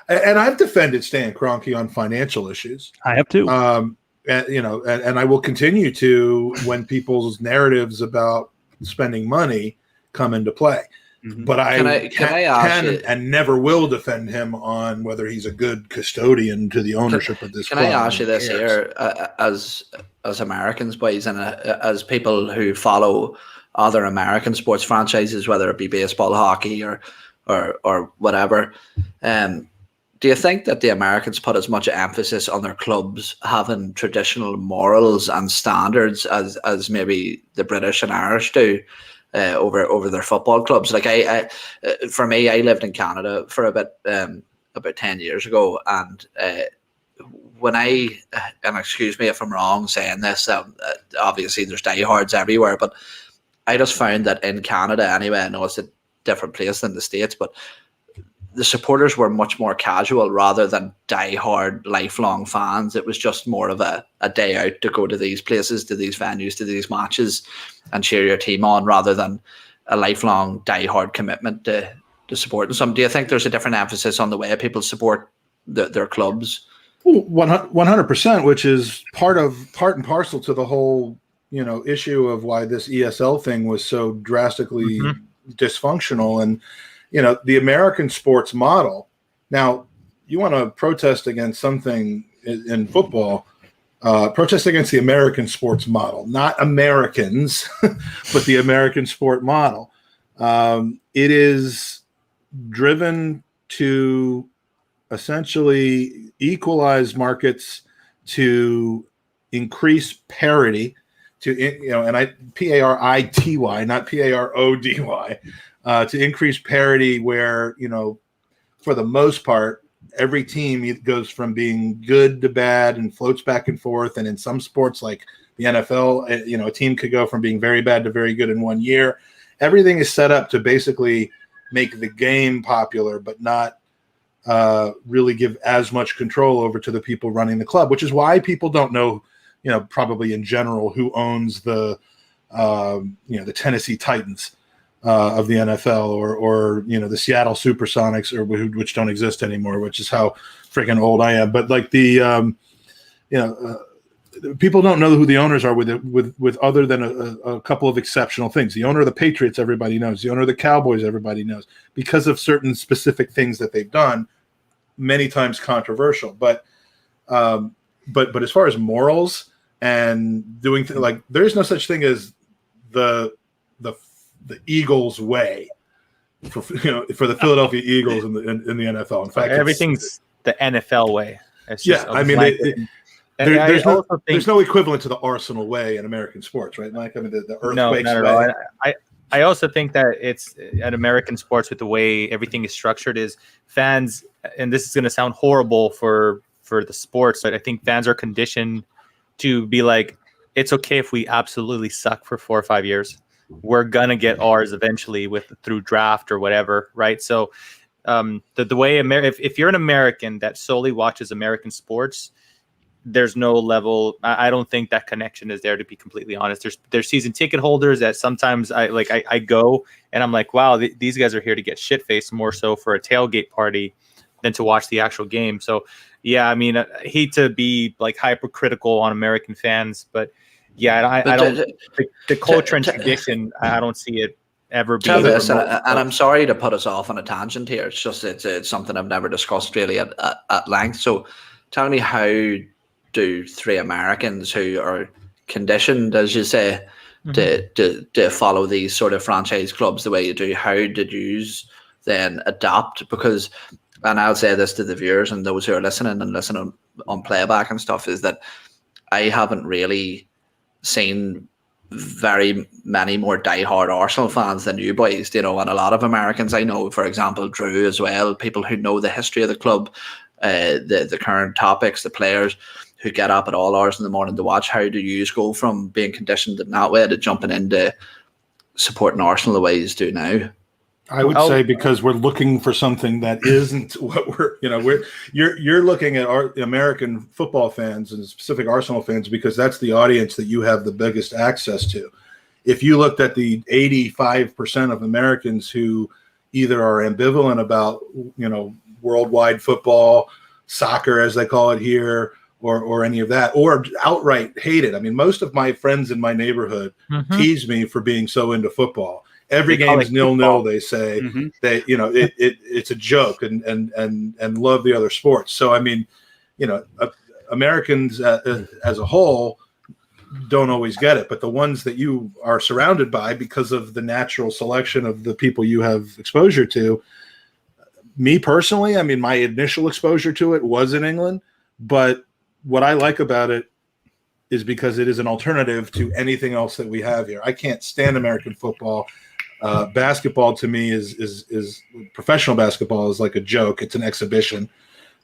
I've defended Stan Kroenke on financial issues. I have too. And I will continue to when people's narratives about spending money come into play. Mm-hmm. But I can and never will defend him on whether he's a good custodian to the ownership of this club. Can I ask you this here, as Americans, boys, and as people who follow other American sports franchises, whether it be baseball, hockey, or whatever, do you think that the Americans put as much emphasis on their clubs having traditional morals and standards as maybe the British and Irish do over their football clubs? Like for me, I lived in Canada for about 10 years ago, and and excuse me if I'm wrong saying this, obviously there's diehards everywhere, but I just found that in Canada anyway, I know it's a different place than the States, but the supporters were much more casual rather than die-hard, lifelong fans. It was just more of a day out to go to these places, to these venues, to these matches and cheer your team on, rather than a lifelong, die-hard commitment to supporting some. Do you think there's a different emphasis on the way people support their clubs 100%, which is part and parcel to the whole, issue of why this ESL thing was so drastically dysfunctional. And, the American sports model. Now, you want to protest against something in football, protest against the American sports model, not Americans, but the American sport model. It is driven to essentially equalize markets, to increase parity, and parity, not parody, to increase parity where, for the most part, every team goes from being good to bad and floats back and forth. And in some sports like the NFL, a team could go from being very bad to very good in 1 year. Everything is set up to basically make the game popular, but not really give as much control over to the people running the club, which is why people don't know, probably in general, who owns the Tennessee Titans of the NFL or the Seattle Supersonics, which don't exist anymore, which is how freaking old I am. But like people don't know who the owners are with other than a couple of exceptional things. The owner of the Patriots, everybody knows. The owner of the Cowboys, everybody knows, because of certain specific things that they've done, many times controversial. But as far as morals and doing things, like, there's no such thing as the Eagles way for the Philadelphia Eagles in the NFL. In fact, everything's the NFL way. It's just there's no equivalent to the Arsenal way in American sports, right, Mike? I mean, the earthquakes way. I also think that it's at American sports, with the way everything is structured, is fans, and this is going to sound horrible for the sports, but I think fans are conditioned to be like, it's okay if we absolutely suck for 4 or 5 years. We're going to get ours eventually through draft or whatever, right? So the way if you're an American that solely watches American sports, there's no level. I don't think that connection is there, to be completely honest. There's season ticket holders that sometimes I go and I'm like, wow, these guys are here to get shit faced more so for a tailgate party than to watch the actual game. So yeah, I mean, I hate to be like hypercritical on American fans, but yeah, I don't the culture and tradition. I don't see it ever being. And I'm sorry to put us off on a tangent here. It's just it's something I've never discussed really at length. So tell me, how do 3 Americans who are conditioned, as you say, to follow these sort of franchise clubs the way you do, how did you then adapt? Because, and I'll say this to the viewers and those who are listening on playback and stuff, is that I haven't really seen very many more diehard Arsenal fans than you boys, and a lot of Americans I know, for example, Drew as well, people who know the history of the club, the current topics, the players, who get up at all hours in the morning to watch. How do you go from being conditioned in that way to jumping into supporting Arsenal the way you do now? I would say because we're looking for something that isn't what you're looking at our American football fans and specific Arsenal fans, because that's the audience that you have the biggest access to. If you looked at the 85% of Americans who either are ambivalent about, worldwide football, soccer, as they call it here, or any of that, or outright hate it. I mean, most of my friends in my neighborhood tease me for being so into football. Every game is 0-0. They say they, it's a joke and love the other sports. So I mean, Americans as a whole don't always get it, but the ones that you are surrounded by, because of the natural selection of the people you have exposure to. Me personally, I mean, my initial exposure to it was in England, but what I like about it is because it is an alternative to anything else that we have here. I can't stand American football. Basketball to me is professional basketball is like a joke. It's an exhibition.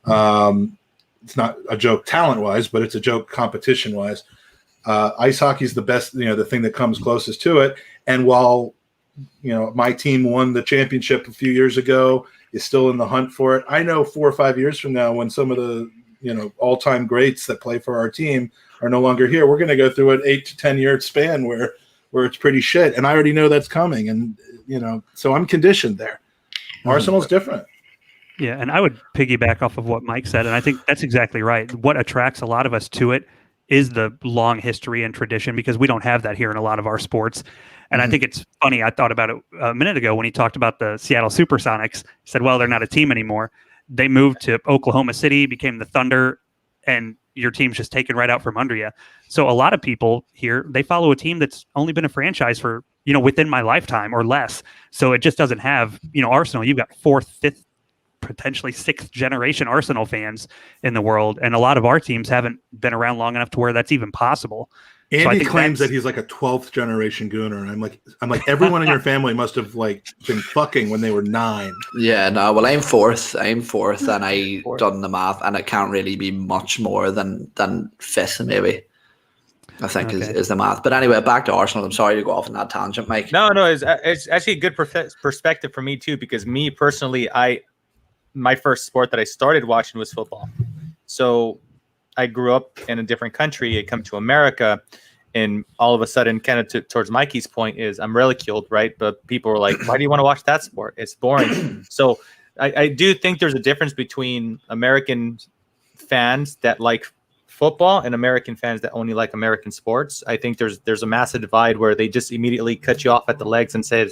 It's not a joke talent-wise, but it's a joke competition-wise. Ice hockey is the best, the thing that comes closest to it. And while, my team won the championship a few years ago, is still in the hunt for it. I know 4 or 5 years from now, when some of the, all-time greats that play for our team are no longer here, we're going to go through an 8 to 10 year span where it's pretty shit. And I already know that's coming. And, so I'm conditioned there. Arsenal's different. Yeah, and I would piggyback off of what Mike said, and I think that's exactly right. What attracts a lot of us to it is the long history and tradition, because we don't have that here in a lot of our sports. And I think it's funny, I thought about it a minute ago when he talked about the Seattle Supersonics. He said, well, they're not a team anymore. They moved to Oklahoma City, became the Thunder, and your team's just taken right out from under you. So a lot of people here, they follow a team that's only been a franchise for, within my lifetime or less. So it just doesn't have, Arsenal, you've got fourth, fifth, potentially sixth generation Arsenal fans in the world. And a lot of our teams haven't been around long enough to where that's even possible. Andy claims that he's like a 12th generation Gooner. And I'm like, everyone in your family must have been fucking when they were 9. Yeah, no, well, I'm fourth, and I done the math, and it can't really be much more than fifth, maybe. I think is the math. But anyway, back to Arsenal. I'm sorry to go off on that tangent, Mike. No, it's actually a good perspective for me too, because me personally, my first sport that I started watching was football. So I grew up in a different country. I come to America, and all of a sudden, kind of towards Mikey's point, is I'm ridiculed, right? But people are like, why do you want to watch that sport? It's boring. So I do think there's a difference between American fans that like football and American fans that only like American sports. I think there's a massive divide where they just immediately cut you off at the legs and say,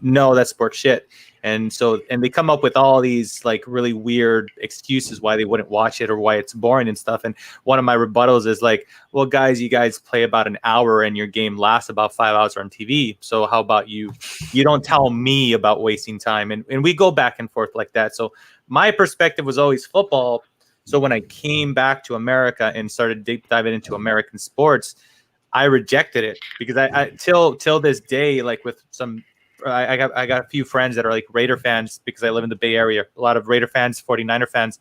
no, that's sport shit. And they come up with all these like really weird excuses why they wouldn't watch it or why it's boring and stuff. And one of my rebuttals is like, well, guys, you guys play about an hour and your game lasts about 5 hours on TV. So how about you don't tell me about wasting time? And we go back and forth like that. So my perspective was always football. So when I came back to America and started deep diving into American sports, I rejected it because I till this day, like with some, I got a few friends that are like Raider fans because I live in the Bay Area. A lot of Raider fans, 49er fans.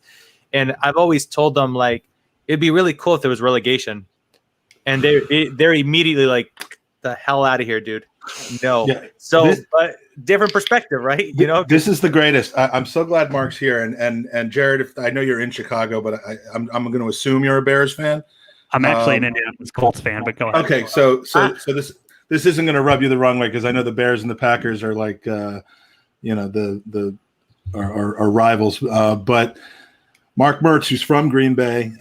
And I've always told them, like, it'd be really cool if there was relegation. And they're immediately like, the hell out of here, dude. No. Yeah, but different perspective, right? This is the greatest. I'm so glad Mark's here. And Jared, if I know you're in Chicago, but I'm going to assume you're a Bears fan. I'm actually an Indianapolis Colts fan, but go ahead. Okay, so this isn't going to rub you the wrong way because I know the Bears and the Packers are like, are rivals. But Mark Mertz, who's from Green Bay,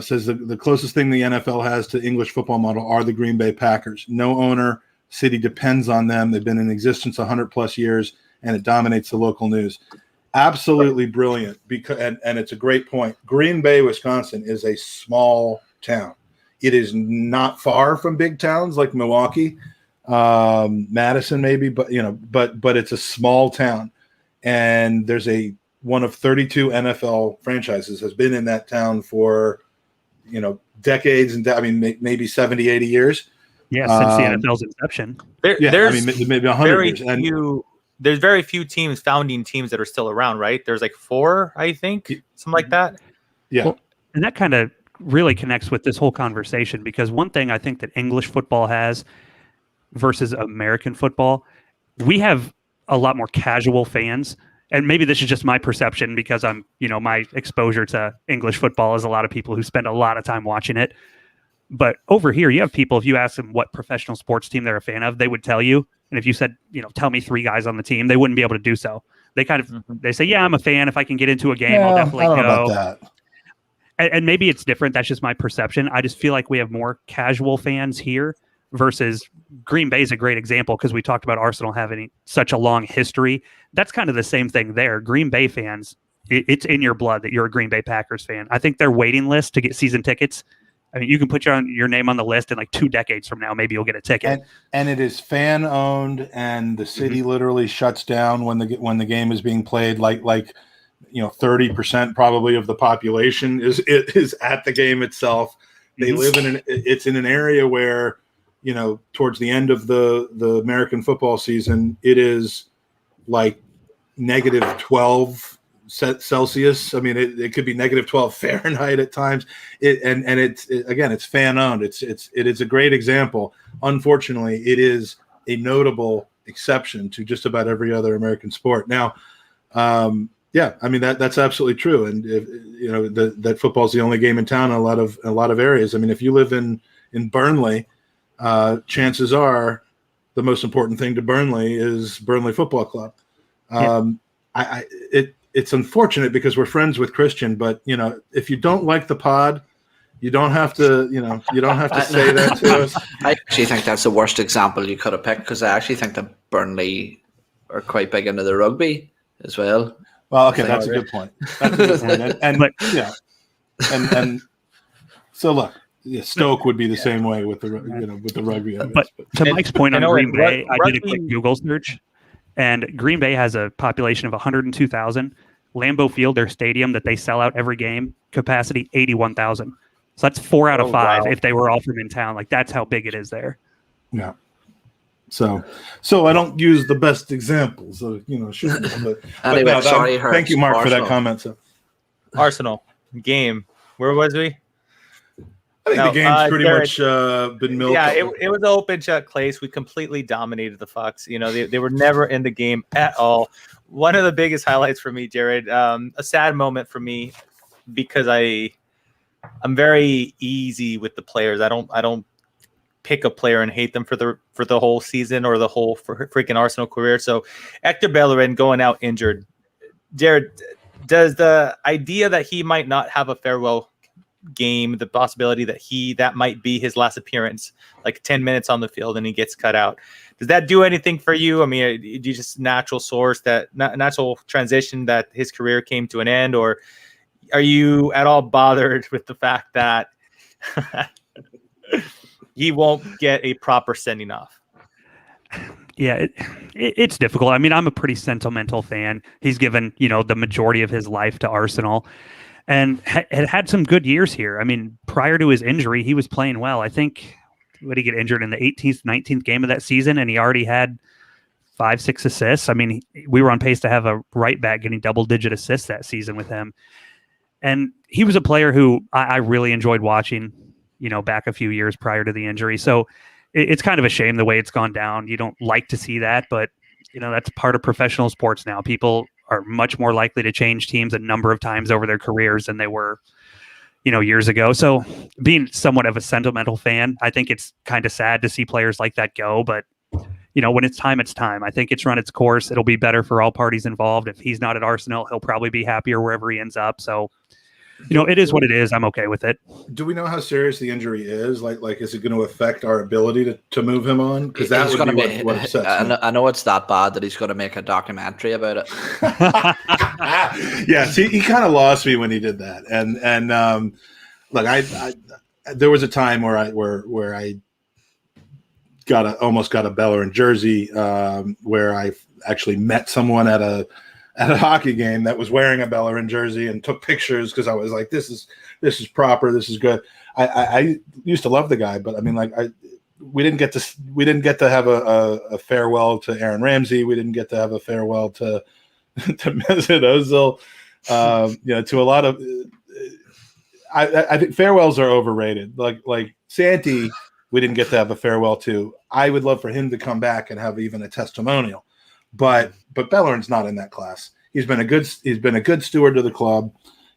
says the closest thing the NFL has to English football model are the Green Bay Packers. No owner, city depends on them. They've been in existence 100 plus years, and it dominates the local news. Absolutely brilliant. And it's a great point. Green Bay, Wisconsin is a small town. It is not far from big towns like Milwaukee, Madison maybe, but it's a small town, and there's one of 32 NFL franchises has been in that town for decades, and maybe 70, 80 years. Yeah, since the NFL's inception. There's maybe 100 years. There's very few founding teams that are still around, right? There's like 4, I think, something like that. Yeah, well, and that kind of really connects with this whole conversation, because one thing I think that English football has versus American football, we have a lot more casual fans. And maybe this is just my perception because I'm, my exposure to English football is a lot of people who spend a lot of time watching it. But over here, you have people, if you ask them what professional sports team they're a fan of, they would tell you. And if you said, tell me 3 guys on the team, they wouldn't be able to do so. They kind of, they say, yeah, I'm a fan. If I can get into a game, I'll definitely go. About that. And maybe it's different. That's just my perception. I just feel like we have more casual fans here versus Green Bay is a great example because we talked about Arsenal having such a long history. That's kind of the same thing there. Green Bay fans, it's in your blood that you're a Green Bay Packers fan. I think their waiting list to get season tickets, I mean, you can put your name on the list, and like 2 decades from now, maybe you'll get a ticket. And it is fan owned, and the city literally shuts down when the game is being played. Like 30% probably of the population is at the game itself. They live it's in an area where, towards the end of the American football season, it is like negative 12 Celsius. I mean, it could be negative 12 Fahrenheit at times. It's fan owned. It is a great example. Unfortunately, it is a notable exception to just about every other American sport. Now, yeah, I mean that's absolutely true, and that football is the only game in town in a lot of areas. I mean, if you live in Burnley, chances are the most important thing to Burnley is Burnley Football Club. it's unfortunate because we're friends with Christian, but if you don't like the pod, you don't have to say that to us. I actually think that's the worst example you could have picked, because I actually think that Burnley are quite big into the rugby as well. Well, okay, that's a good point. That's a good point. And so look, Stoke would be the same way with the rugby. But to Mike's point on Green Bay, I did a quick Google search, and Green Bay has a population of 102,000. Lambeau Field, their stadium that they sell out every game, capacity 81,000. So that's 4 out of 5 if they were all from in town. Like, that's how big it is there. Yeah. So I don't use the best examples of but anyway, no, sorry, Herz, thank you, Mark, Arsenal. for that comment. So. Arsenal game. Where was we? I think the game's pretty much been milked. Yeah, it was an open shut place. We completely dominated the Fox. They were never in the game at all. One of the biggest highlights for me, Jared, a sad moment for me, because I'm very easy with the players. I don't pick a player and hate them for the whole season or the whole freaking Arsenal career. So Hector Bellerin going out injured. Jared, does the idea that he might not have a farewell game, the possibility that that might be his last appearance, like 10 minutes on the field and he gets cut out, does that do anything for you? I mean, do you just natural transition that his career came to an end, or are you at all bothered with the fact that he won't get a proper sending off? Yeah, it's difficult. I mean, I'm a pretty sentimental fan. He's given, the majority of his life to Arsenal and had some good years here. I mean, prior to his injury, he was playing well. I think, would he get injured in the 18th, 19th game of that season? And he already had 5-6 assists. I mean, we were on pace to have a right back getting double-digit assists that season with him. And he was a player who I really enjoyed watching, back a few years prior to the injury. So it's kind of a shame the way it's gone down. You don't like to see that, but, that's part of professional sports now. People are much more likely to change teams a number of times over their careers than they were, years ago. So being somewhat of a sentimental fan, I think it's kind of sad to see players like that go, but when it's time, it's time. I think it's run its course. It'll be better for all parties involved. If he's not at Arsenal, he'll probably be happier wherever he ends up. So, it is what it is. I'm okay with it. Do we know how serious the injury is? Like, is it going to affect our ability to move him on? Because that would be what upsets me. I know it's that bad that he's going to make a documentary about it. Yeah, see, he kind of lost me when he did that. And look, I there was a time where I almost got a Bellerin jersey, where I actually met someone at a hockey game that was wearing a Bellerin jersey and took pictures because I was like, this is proper, this is good. I used to love the guy, but I mean, like, we didn't get to have a farewell to Aaron Ramsey. We didn't get to have a farewell to Mesut Ozil. To a lot of, I think farewells are overrated. Like Santi, we didn't get to have a farewell to. I would love for him to come back and have even a testimonial. But Bellerin's not in that class. He's been a good steward to the club.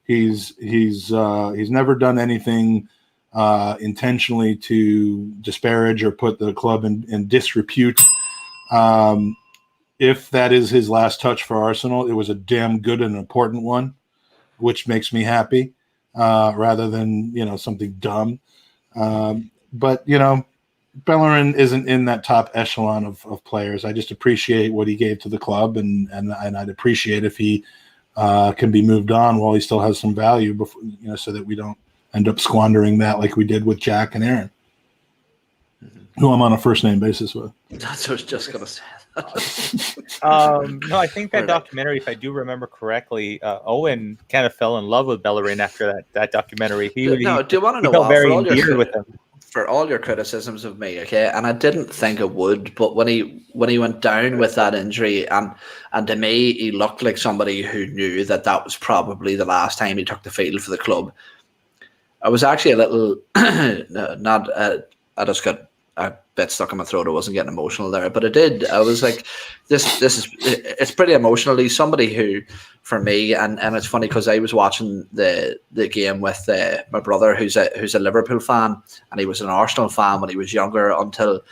He's never done anything intentionally to disparage or put the club in disrepute. If that is his last touch for Arsenal, it was a damn good and important one, which makes me happy, rather than something dumb. But Bellerin isn't in that top echelon of players. I just appreciate what he gave to the club, and I'd appreciate if he can be moved on while he still has some value, before, so that we don't end up squandering that like we did with Jack and Aaron, who I'm on a first name basis with. That's what I was just gonna say. No, I think that documentary, if I do remember correctly, Eoin kind of fell in love with Bellerin after that documentary. Do you want to know what? Very endeared with him. For all your criticisms of me, okay, and I didn't think it would, but when he went down with that injury, and to me, he looked like somebody who knew that was probably the last time he took the field for the club. I was actually a little I just got a bit stuck in my throat. I wasn't getting emotional there, but I did. I was like, it's pretty emotional. He's somebody who, for me, and it's funny because I was watching the game with my brother, who's a Liverpool fan, and he was an Arsenal fan when he was younger, until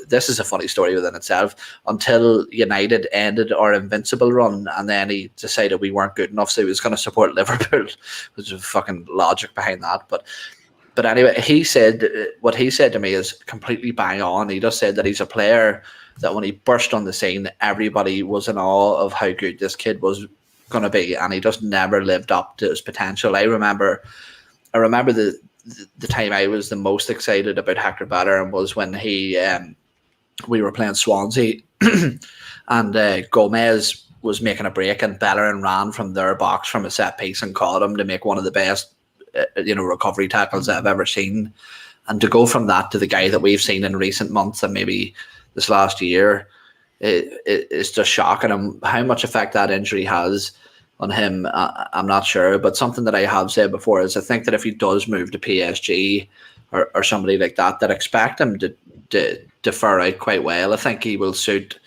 this is a funny story within itself, until United ended our invincible run, and then he decided we weren't good enough, so he was going to support Liverpool, which is fucking logic behind that. But anyway, he said, what he said to me is completely bang on. He just said that he's a player that when he burst on the scene, everybody was in awe of how good this kid was going to be, and he just never lived up to his potential. I remember the time I was the most excited about Hector Bellerin was when we were playing Swansea and Gomez was making a break and Bellerin ran from their box from a set piece and caught him to make one of the best recovery tackles I've ever seen. And to go from that to the guy that we've seen in recent months and maybe this last year, it's just shocking. And how much effect that injury has on him, I'm not sure. But something that I have said before is I think that if he does move to PSG or somebody like that, that expect him to defer out quite well. I think he will suit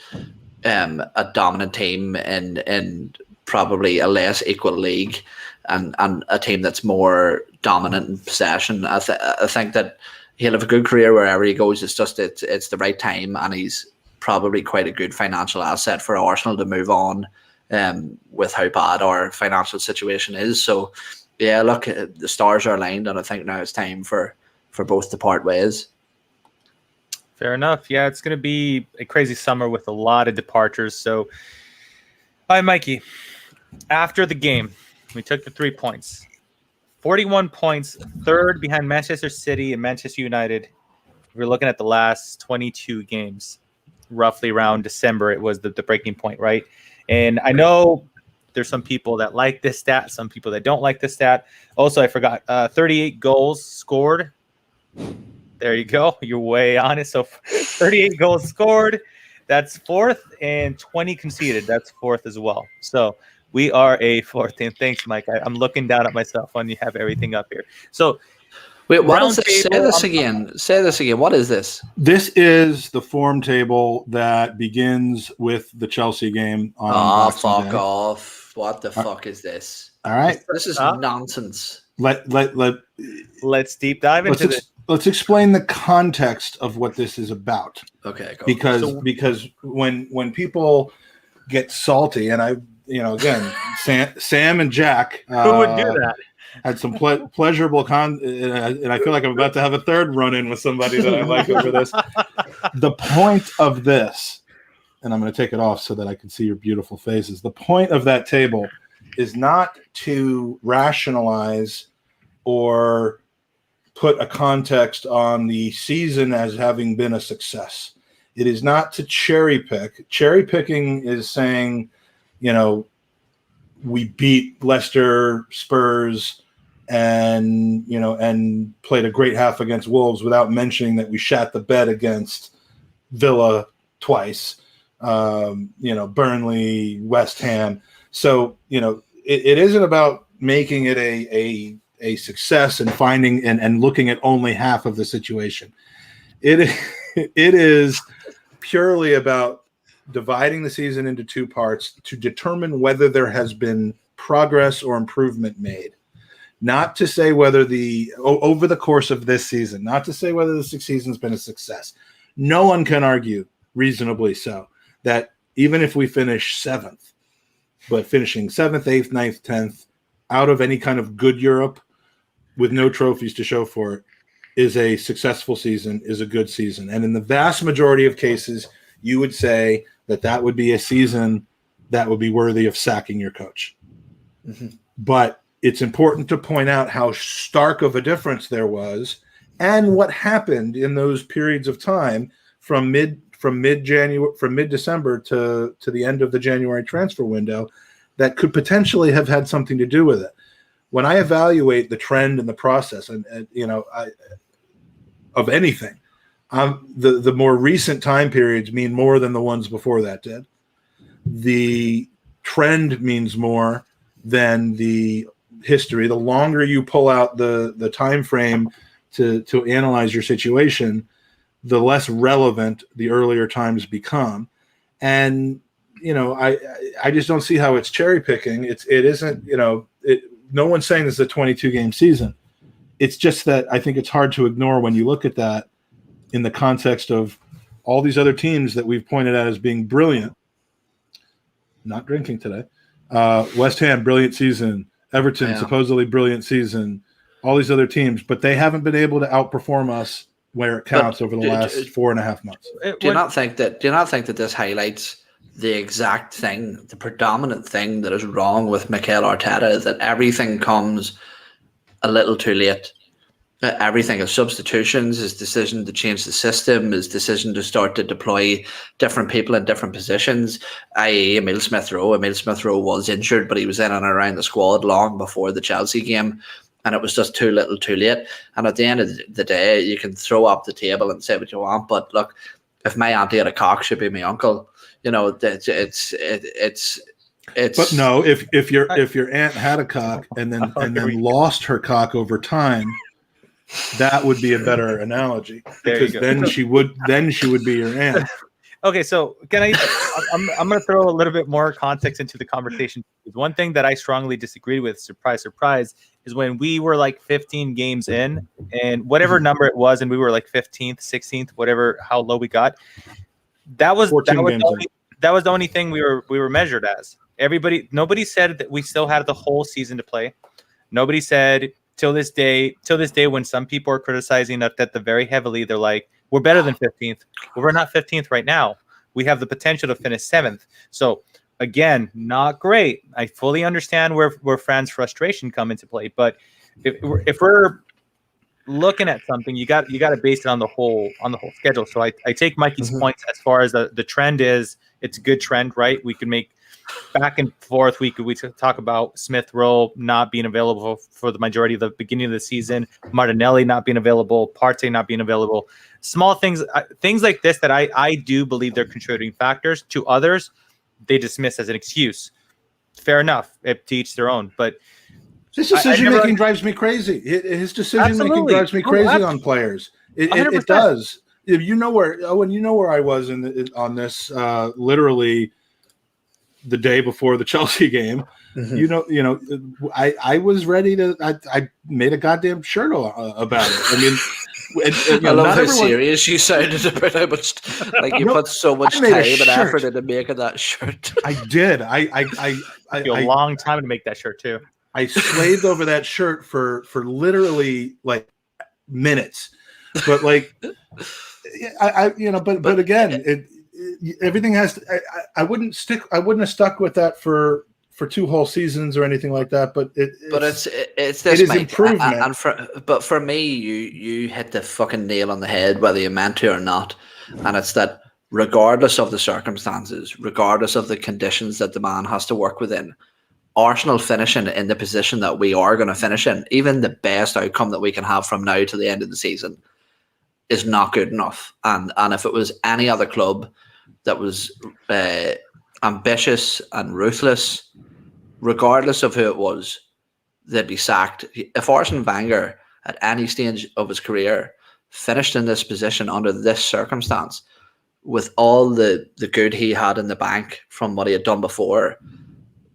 a dominant team in probably a less equal league and a team that's more dominant in possession. I think that he'll have a good career wherever he goes. It's just it's the right time, and he's probably quite a good financial asset for Arsenal to move on with how bad our financial situation is. So yeah, look, the stars are aligned, and I think now it's time for both to part ways. Fair enough. Yeah, it's going to be a crazy summer with a lot of departures. So, hi, Mikey. After the game, we took the 3 points. 41 points, third behind Manchester City and Manchester United. We're looking at the last 22 games, roughly around December. It was the breaking point, right? And I know there's some people that like this stat, some people that don't like this stat. Also, I forgot 38 goals scored. There you go. You're way on it. So 38 goals scored. That's fourth, and 20 conceded. That's fourth as well. So we are a fourth team. Thanks, Mike. I'm looking down at myself when you have everything up here. So wait, what is this? Say this again. Say this again. What is this? This is the form table that begins with the Chelsea game on Boxing fuck Day. Off. What the fuck is this? All right. This is nonsense. Let's deep dive into this. Let's explain the context of what this is about. Okay, go. Because when people get salty, and again, Sam and Jack, who would do that? Had some pleasurable and I feel like I'm about to have a third run-in with somebody that I like over this. The point of this, and I'm going to take it off so that I can see your beautiful faces. The point of that table is not to rationalize or put a context on the season as having been a success. It is not to cherry pick. Cherry picking is saying, we beat Leicester, Spurs, and played a great half against Wolves without mentioning that we shat the bed against Villa twice, Burnley, West Ham. So, it isn't about making it a success and finding and looking at only half of the situation. It is purely about dividing the season into two parts to determine whether there has been progress or improvement made. Not to say whether over the course of this season, not to say whether the season's been a success. No one can argue, reasonably so, that even if we finish seventh, but finishing 7th, 8th, 9th, 10th, out of any kind of good Europe with no trophies to show for it is a successful season, is a good season. And in the vast majority of cases, you would say that would be a season that would be worthy of sacking your coach. Mm-hmm. But it's important to point out how stark of a difference there was and what happened in those periods of time from mid-December to the end of the January transfer window that could potentially have had something to do with it. When I evaluate the trend and the process of anything, the more recent time periods mean more than the ones before that did. The trend means more than the history. The longer you pull out the time frame to analyze your situation, the less relevant the earlier times become. And I just don't see how it's cherry picking. It isn't. No one's saying this is a 22-game season. It's just that I think it's hard to ignore when you look at that in the context of all these other teams that we've pointed out as being brilliant. Not drinking today. West Ham, brilliant season. Everton, supposedly brilliant season. All these other teams, but they haven't been able to outperform us where it counts over the last 4.5 months. Do you not think that this highlights the exact thing, the predominant thing that is wrong with Mikel Arteta, is that everything comes a little too late. Everything is substitutions, his decision to change the system, his decision to start to deploy different people in different positions, i.e. Emile Smith-Rowe. Emile Smith-Rowe was injured, but he was in and around the squad long before the Chelsea game, and it was just too little too late. And at the end of the day, you can throw up the table and say what you want, but look, if my auntie had a cock, she'd be my uncle. You know, it's But no, if your aunt had a cock and then lost her cock over time, that would be a better analogy, because then she would be your aunt. Okay, so I'm going to throw a little bit more context into the conversation. One thing that I strongly disagreed with, surprise, is when we were like 15 games in, and whatever number it was, and we were like 15th, 16th, whatever, how low we got. That was the only thing we were measured as. Nobody said that we still had the whole season to play. Nobody said till this day, when some people are criticizing Arteta very heavily, they're like, we're better than 15th. Well, we're not 15th right now. We have the potential to finish 7th. So again, not great. I fully understand where fans' frustration come into play, but if we're looking at something, you got to base it on the whole schedule. So I take Mikey's points as far as the trend is. It's a good trend, right? We could make back and forth. We talk about Smith-Rowe not being available for the majority of the beginning of the season, Martinelli not being available, Partey not being available. Small things like this that I do believe they're contributing factors. To others, they dismiss as an excuse. Fair enough, to each their own. But his decision making drives me crazy. His decision making drives me crazy on players. It does. You know where I was on this literally the day before the Chelsea game. I was ready to. I made a goddamn shirt about it. I mean. I love how serious you sounded about how much you put so much time and effort into making that shirt. I did. I a long time to make that shirt too. I slaved over that shirt for literally like minutes, but like but again, everything has to, I wouldn't have stuck with that for 2 whole seasons or anything like that, but it's this, it is improvement. But for me, you hit the fucking nail on the head, whether you meant to or not, and it's that regardless of the circumstances, regardless of the conditions that the man has to work within, Arsenal finishing in the position that we are going to finish in, even the best outcome that we can have from now to the end of the season, is not good enough. And if it was any other club that was ambitious and ruthless, regardless of who it was, they'd be sacked. If Arsene Wenger at any stage of his career finished in this position under this circumstance, with all the good he had in the bank from what he had done before,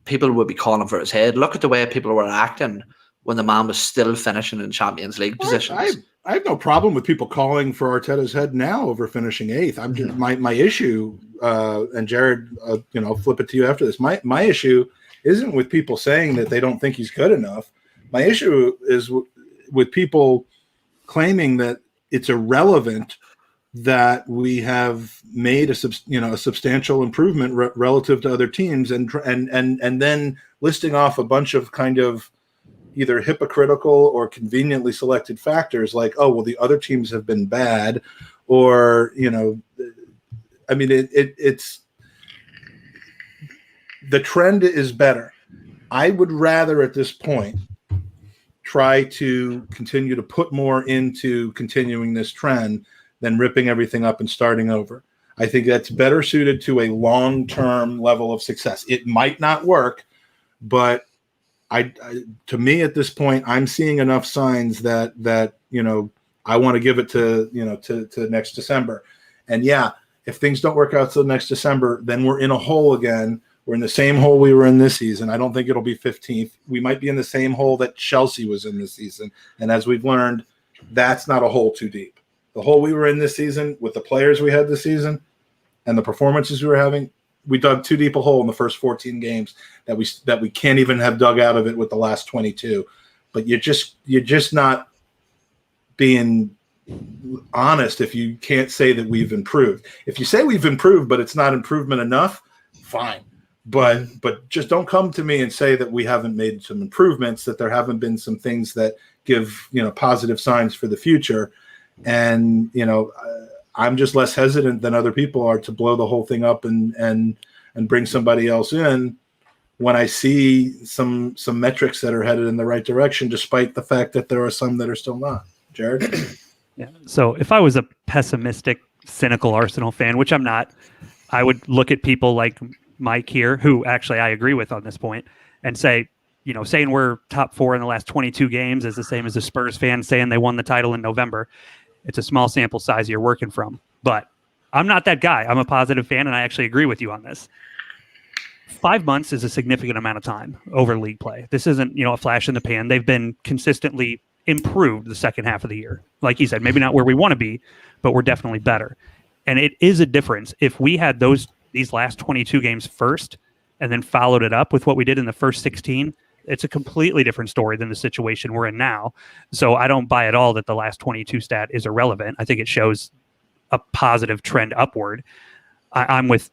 people would be calling for his head. Look at the way people were acting when the man was still finishing in Champions League positions. I have no problem with people calling for Arteta's head now over finishing 8th. I'm just my issue, and Jared, I'll flip it to you after this. My issue isn't with people saying that they don't think he's good enough. My issue is with people claiming that it's irrelevant that we have made a substantial improvement relative to other teams, and then listing off a bunch of kind of either hypocritical or conveniently selected factors like, oh, well, the other teams have been bad, or I mean, it's the trend is better. I would rather at this point try to continue to put more into continuing this trend than ripping everything up and starting over. I think that's better suited to a long-term level of success. It might not work, but to me at this point, I'm seeing enough signs that I want to give it to next December. And yeah, if things don't work out till next December, then we're in a hole again. We're in the same hole we were in this season. I don't think it'll be 15th. We might be in the same hole that Chelsea was in this season. And as we've learned, that's not a hole too deep. the hole we were in this season with the players we had this season and the performances we were having, we dug too deep a hole in the first 14 games that we can't even have dug out of it with the last 22. But you're just not being honest if you can't say that we've improved. If you say we've improved, but it's not improvement enough, fine. But just don't come to me and say that we haven't made some improvements, that there haven't been some things that give, positive signs for the future. And, I'm just less hesitant than other people are to blow the whole thing up and bring somebody else in when I see some metrics that are headed in the right direction, despite the fact that there are some that are still not. Jared? Yeah. So if I was a pessimistic, cynical Arsenal fan, which I'm not, I would look at people like Mike here, who actually I agree with on this point, and say, saying we're top 4 in the last 22 games is the same as a Spurs fan saying they won the title in November. It's a small sample size you're working from. But I'm not that guy. I'm a positive fan, and I actually agree with you on this. 5 months is a significant amount of time over league play. This isn't, a flash in the pan. They've been consistently improved the second half of the year. Like you said, maybe not where we want to be, but we're definitely better. And it is a difference. If we had these last 22 games first and then followed it up with what we did in the first 16, it's a completely different story than the situation we're in now. So I don't buy at all that the last 22 stat is irrelevant. I think it shows a positive trend upward. I'm with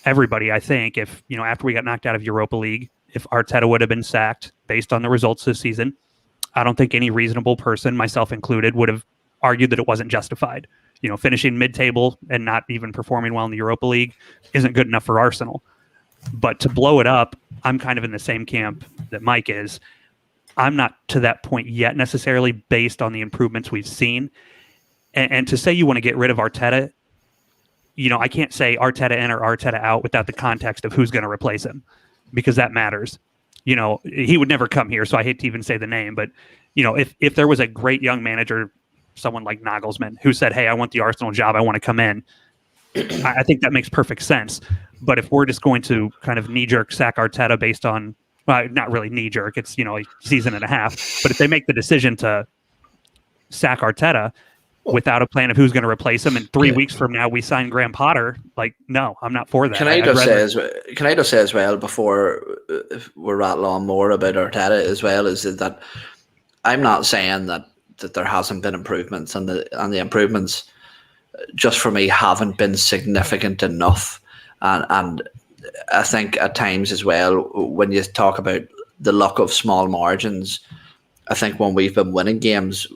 everybody. I think if, after we got knocked out of Europa League, if Arteta would have been sacked based on the results this season, I don't think any reasonable person, myself included, would have argued that it wasn't justified. Finishing mid-table and not even performing well in the Europa League isn't good enough for Arsenal. But to blow it up, I'm kind of in the same camp that Mike is. I'm not to that point yet necessarily based on the improvements we've seen. And to say you want to get rid of Arteta, I can't say Arteta in or Arteta out without the context of who's going to replace him, because that matters. He would never come here, so I hate to even say the name. But, if there was a great young manager, someone like Nagelsmann, who said, hey, I want the Arsenal job, I want to come in, I think that makes perfect sense. But if we're just going to kind of knee-jerk sack Arteta based on, well, not really knee-jerk, it's, a season and a half. But if they make the decision to sack Arteta without a plan of who's going to replace him, and 3 weeks from now we sign Graham Potter, no, I'm not for that. Can I just say as well, before we rattle on more about Arteta as well, is that I'm not saying that there hasn't been improvements, and the improvements just for me haven't been significant enough. And I think at times as well, when you talk about the luck of small margins, I think when we've been winning games,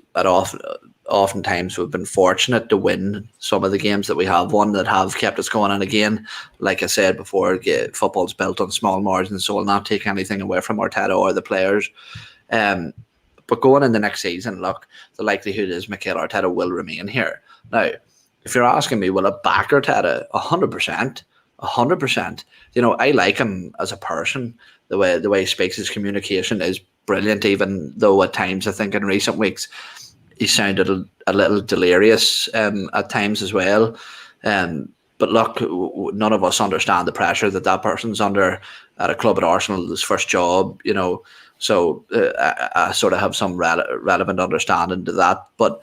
oftentimes we've been fortunate to win some of the games that we have won that have kept us going. And again, like I said before, football's built on small margins, so I'll not take anything away from Arteta or the players. But going in the next season, look, the likelihood is Mikel Arteta will remain here. Now, if you're asking me, will I back Arteta? 100%. 100%. I like him as a person. The way he speaks, his communication is brilliant, even though at times I think in recent weeks he sounded a little delirious at times as well. But look, none of us understand the pressure that person's under at a club at Arsenal, his first job, so I sort of have some relevant understanding to that. But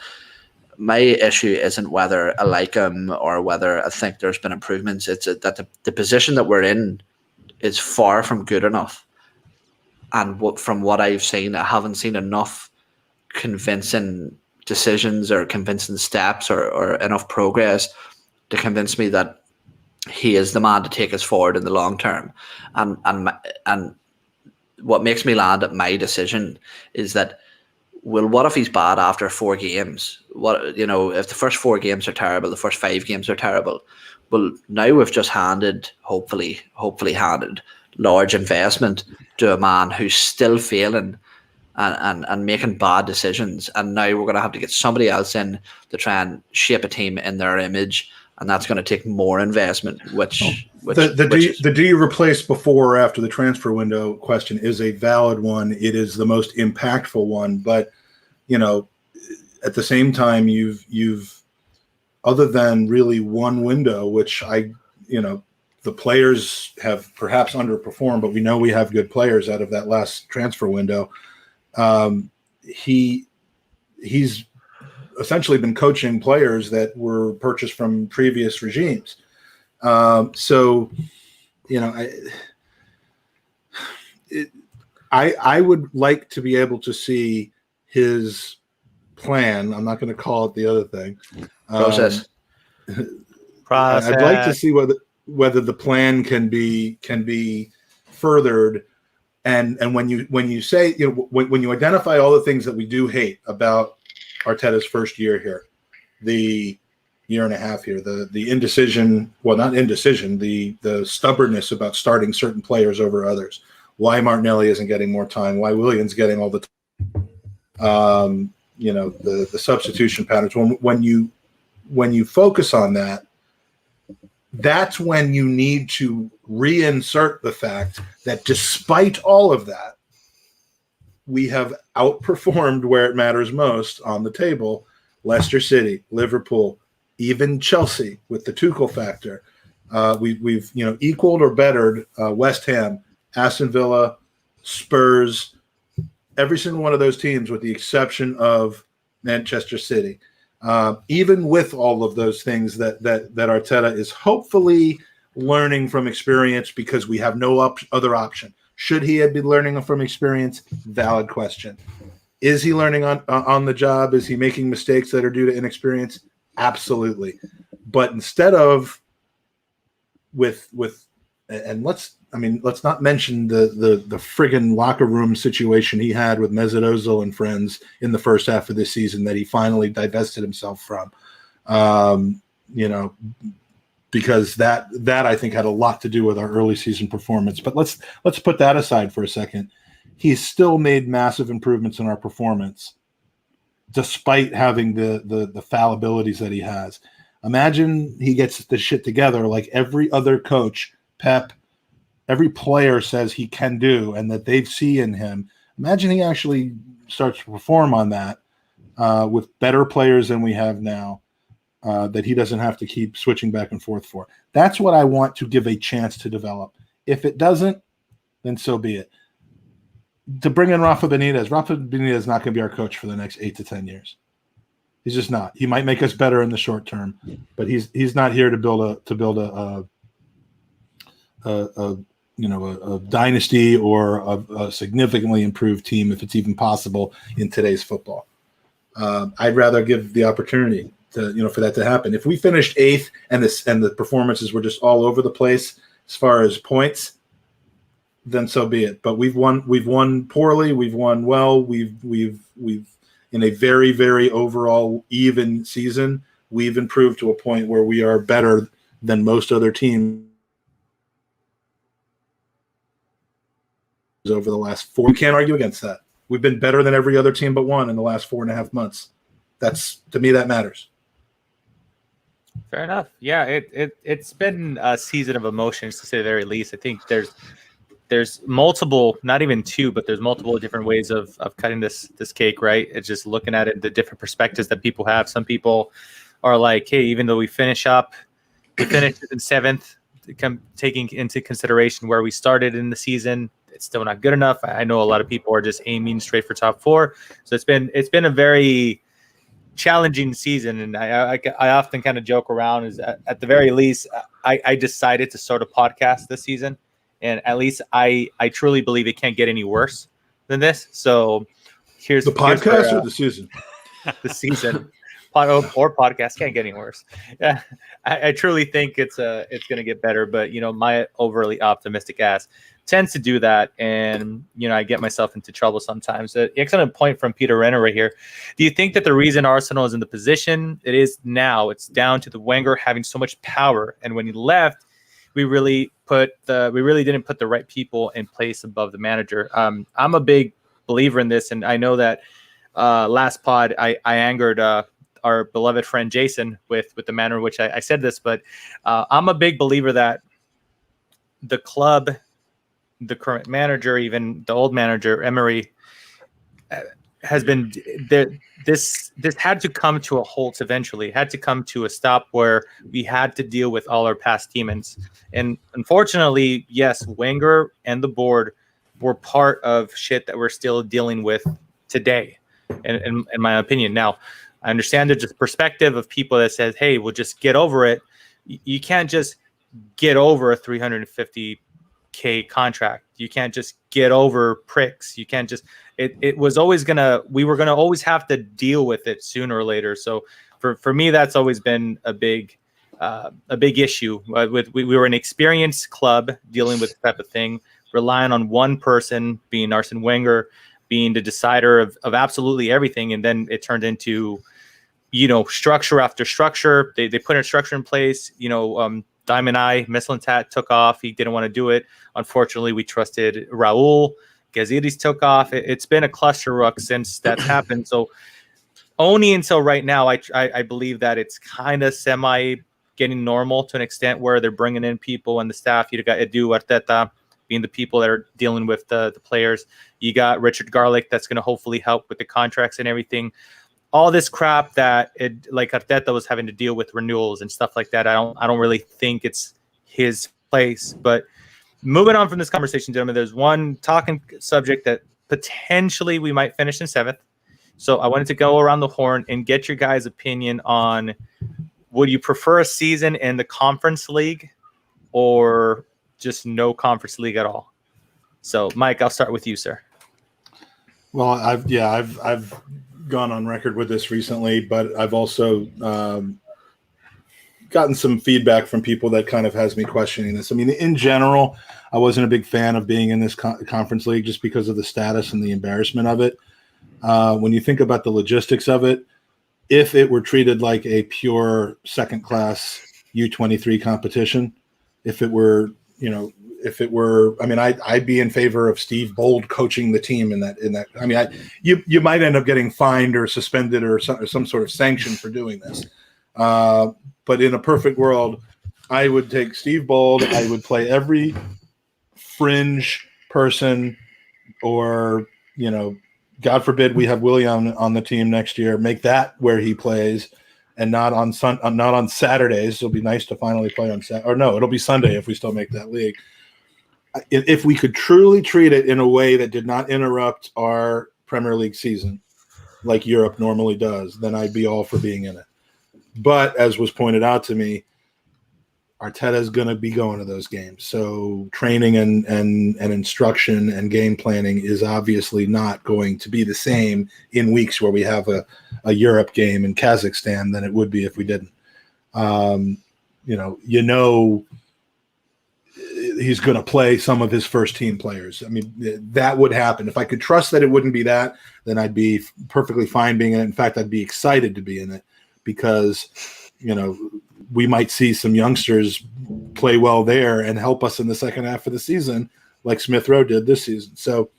my issue isn't whether I like him or whether I think there's been improvements. It's that the position that we're in is far from good enough. And from what I've seen, I haven't seen enough convincing decisions or convincing steps or enough progress to convince me that he is the man to take us forward in the long term. And what makes me land at my decision is that, well, what if he's bad after 4 games? If the first 4 games are terrible, the first 5 games are terrible. Well, now we've just hopefully handed large investment to a man who's still failing and making bad decisions. And now we're going to have to get somebody else in to try and shape a team in their image. And that's going to take more investment, the do you replace before or after the transfer window question is a valid one. It is the most impactful one, but at the same time, you've other than really one window, which the players have perhaps underperformed, but we know we have good players out of that last transfer window. He's essentially been coaching players that were purchased from previous regimes. So, you know, I would like to be able to see his plan. I'm not going to call it the other thing. Process. I'd like to see whether the plan can be furthered. And when you say, you know, when you identify all the things that we do hate about Arteta's first year here, the year and a half here, the indecision, well, not indecision, the stubbornness about starting certain players over others, why Martinelli isn't getting more time, why Willian's getting all the time, you know, the substitution patterns. When you focus on that, that's when you need to reinsert the fact that despite all of that, we have outperformed where it matters most on the table. Leicester City, Liverpool, even Chelsea with the Tuchel factor. We've you know, equaled or bettered West Ham, Aston Villa, Spurs, every single one of those teams with the exception of Manchester City. Even with all of those things that Arteta is hopefully learning from experience, because we have no other option. Should he have been learning from experience? Valid question. Is he learning on the job? Is he making mistakes that are due to inexperience? Absolutely. But instead of let's not mention the friggin' locker room situation he had with Mesut Ozil and friends in the first half of this season that he finally divested himself from. You know, because that I think had a lot to do with our early season performance. But let's put that aside for a second. He's still made massive improvements in our performance, despite having the fallibilities that he has. Imagine he gets the shit together like every other coach, Pep, every player says he can do and that they see in him. Imagine he actually starts to perform on that with better players than we have now, that he doesn't have to keep switching back and forth for. That's what I want to give a chance to develop. If it doesn't, then so be it. To bring in Rafa Benitez is not going to be our coach for the next 8 to 10 years. He's just not. He might make us better in the short term, but he's not here to build a dynasty or a significantly improved team, if it's even possible in today's football. I'd rather give the opportunity for that to happen. If we finished 8th and the performances were just all over the place as far as points, then so be it. But we've won poorly, we've won well, we've in a very, very overall even season, we've improved to a point where we are better than most other teams over the last 4. We can't argue against that. We've been better than every other team but one in the last 4.5 months. To me, that matters. Fair enough. Yeah, it's been a season of emotions, to say the very least. I think there's multiple, not even two, but there's multiple different ways of cutting this cake, right? It's just looking at it, the different perspectives that people have. Some people are like, hey, even though we finished in 7th, taking into consideration where we started in the season, it's still not good enough. I know a lot of people are just aiming straight for top 4. So it's been a very challenging season, and I often kind of joke around, is at the very least I decided to start a podcast this season, and at least I truly believe it can't get any worse than this. So here's the podcast or the season. The season or podcast can't get any worse. Yeah, I truly think it's going to get better, but my overly optimistic ass tends to do that, and I get myself into trouble sometimes. Excellent point from Peter Renner right here. Do you think that the reason Arsenal is in the position it is now, it's down to the Wenger having so much power, and when he left, we really didn't put the right people in place above the manager? I'm a big believer in this, and I know that last pod I angered our beloved friend Jason with the manner in which I said this, but I'm a big believer that the club, the current manager, even the old manager Emery, has been there. This had to come to a halt eventually. It had to come to a stop where we had to deal with all our past demons. And unfortunately, yes, Wenger and the board were part of shit that we're still dealing with today, in my opinion. Now, I understand there's a perspective of people that says, hey, we'll just get over it. You can't just get over a $350K contract. You can't just get over pricks. You can't just, it was always we were gonna always have to deal with it sooner or later. So for me, that's always been a big issue. We were an experienced club dealing with this type of thing, relying on one person, being Arsene Wenger, being the decider of absolutely everything. And then it turned into, structure after structure. They put a structure in place, Diamond Eye, Mislintat took off. He didn't want to do it. Unfortunately, we trusted Raul. Gazidis took off. It's been a cluster ruck since that's happened. So only until right now, I believe that it's kind of semi getting normal to an extent where they're bringing in people and the staff. You got Edu, Arteta being the people that are dealing with the players. You got Richard Garlick that's going to hopefully help with the contracts and everything. All this crap that like Arteta was having to deal with renewals and stuff like that. I don't really think it's his place. But moving on from this conversation, gentlemen, there's one talking subject that potentially we might finish in 7th. So I wanted to go around the horn and get your guys' opinion on, would you prefer a season in the Conference League or just no Conference League at all? So, Mike, I'll start with you, sir. Well, I've gone on record with this recently, but I've also gotten some feedback from people that kind of has me questioning this. I mean, in general, I wasn't a big fan of being in this Conference League just because of the status and the embarrassment of it. When you think about the logistics of it, if it were treated like a pure second-class U23 competition, if it were, I mean, I'd be in favor of Steve Bold coaching the team in that. I mean, you might end up getting fined or suspended or some sort of sanction for doing this. But in a perfect world, I would take Steve Bold. I would play every fringe person, or God forbid we have Willie on the team next year. Make that where he plays, and not on Saturdays. It'll be nice to finally play on Saturday. Or no, it'll be Sunday if we still make that league. If we could truly treat it in a way that did not interrupt our Premier League season, like Europe normally does, then I'd be all for being in it. But as was pointed out to me, Arteta is going to be going to those games. So training and instruction and game planning is obviously not going to be the same in weeks where we have a Europe game in Kazakhstan than it would be if we didn't. He's going to play some of his first team players. I mean, that would happen. If I could trust that it wouldn't be that, then I'd be perfectly fine being in it. In fact, I'd be excited to be in it because, we might see some youngsters play well there and help us in the second half of the season, like Smith Rowe did this season. So